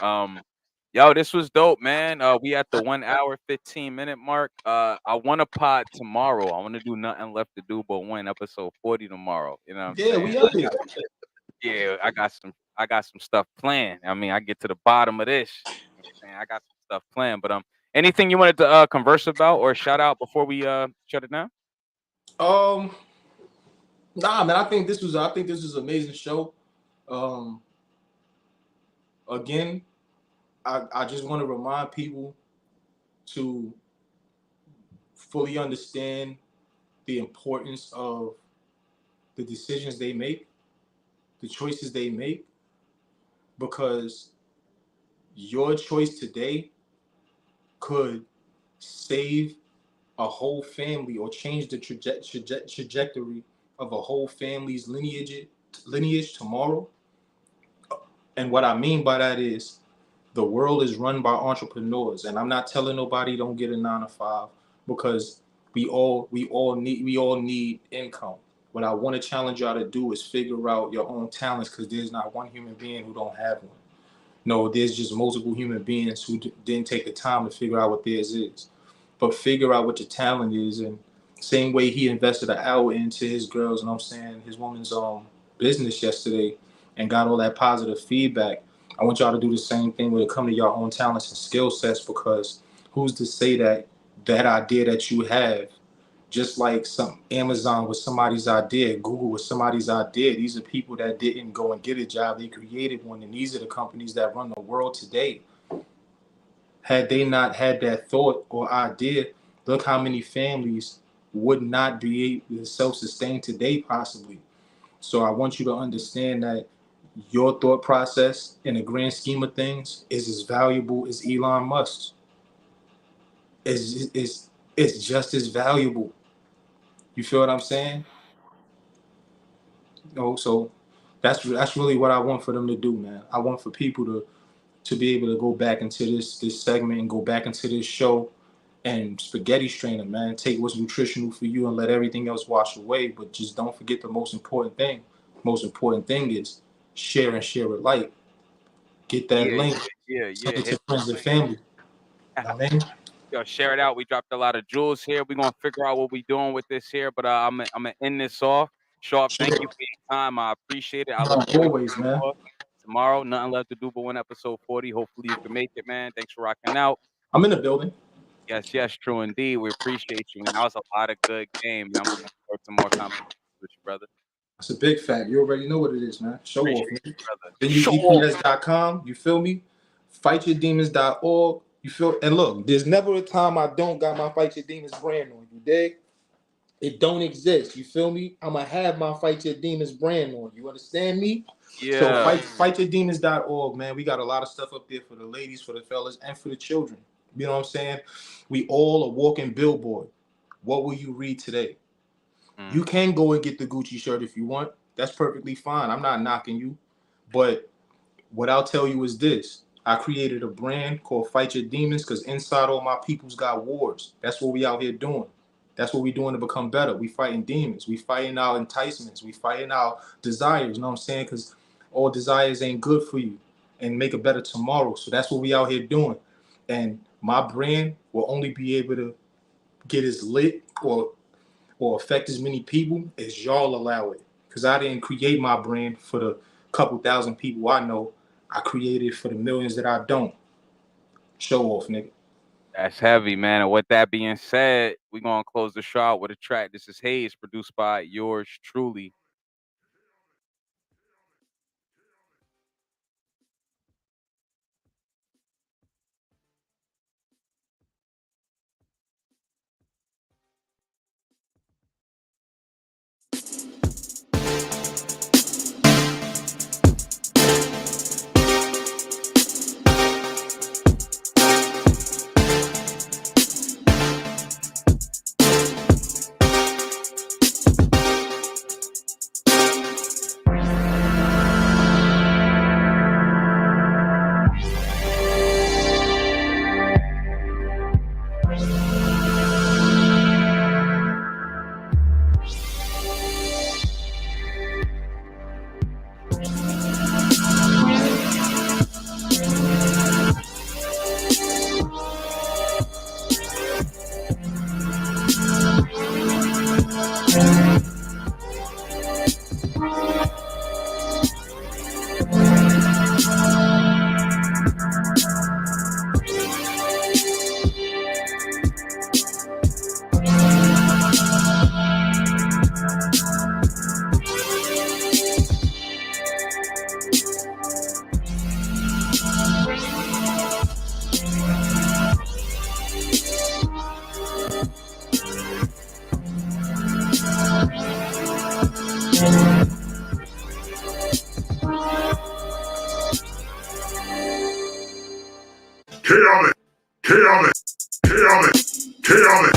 Yo, this was dope, man. We at the 1 hour 15 minute mark. I want to pod tomorrow. I want to do nothing left to do but win episode 40 tomorrow. You know what I'm Yeah, saying? we up here. Yeah, I got some stuff planned. I mean, I get to the bottom of this. You know what I'm saying? I got some stuff planned. But anything you wanted to converse about or shout out before we shut it down? Um, nah, man. I think this was an amazing show. Um, Again, I just want to remind people to fully understand the importance of the decisions they make, the choices they make, because your choice today could save a whole family or change the trajectory of a whole family's lineage tomorrow. And what I mean by that is the world is run by entrepreneurs, and I'm not telling nobody don't get a 9 to 5 because we all need income. What I want to challenge y'all to do is figure out your own talents, because there's not one human being who don't have one. No, there's just multiple human beings who didn't take the time to figure out what theirs is. But figure out what your talent is, and same way he invested an hour into his girls, and I'm saying his woman's business yesterday, and got all that positive feedback. I want y'all to do the same thing when it comes to your own talents and skill sets, because who's to say that that idea that you have, just like some Amazon was somebody's idea, Google was somebody's idea. These are people that didn't go and get a job; they created one, and these are the companies that run the world today. Had they not had that thought or idea, look how many families would not be able to self-sustain today, possibly. So I want you to understand that your thought process in the grand scheme of things is as valuable as Elon Musk. It's just as valuable. You feel what I'm saying? So that's really what I want for them to do, man. I want for people to be able to go back into this segment and go back into this show and spaghetti strainer, man. Take what's nutritional for you and let everything else wash away. But just don't forget the most important thing. Most important thing is share and share it light. Get that Yeah, link. yeah, Send yeah. it Hit to friends and family. that. I mean, Yo, share it out. We dropped a lot of jewels here. We're gonna figure out what we doing with this here, but I'm gonna end this off. Sharp, thank you sure. for your time. I appreciate it. I look No, forward to always, man. more tomorrow. Nothing left to do but one episode 40. Hopefully you can make it, man. Thanks for rocking out. I'm in the building. Yes, yes, true indeed. We appreciate you, man. That was a lot of good game, man. I'm looking forward to more conversations with you, brother. It's a big fact. You already know what it is, man. Show off, Appreciate man. you, brother. Show off. VenueGPS.com. You feel me? FightYourDemons.org. You feel? And look, there's never a time I don't got my Fight Your Demons brand on. You dig? It don't exist. You feel me? I'ma have my Fight Your Demons brand on. You understand me? So Yeah. FightYourDemons.org, man. We got a lot of stuff up there for the ladies, for the fellas, and for the children. You know what I'm saying? We all a walking billboard. What will you read today? You Mm. can go and get the Gucci shirt if you want. That's perfectly fine. I'm not knocking you. But what I'll tell you is this. I created a brand called Fight Your Demons because inside all my people's got wars. That's what we out here doing. That's what we doing to become better. We fighting demons. We fighting our enticements. We fighting our desires. You know what I'm saying? Because all desires ain't good for you and make a better tomorrow. So that's what we out here doing. And my brand will only be able to get as lit or affect as many people as y'all allow it. Because I didn't create my brand for the couple thousand people I know. I created it for the millions that I don't. Show off, nigga. That's heavy, man. And with that being said, we're gonna close the show out with a track. This is Hayes, produced by yours truly. Kill it! Kill it! Kill it! Kill it!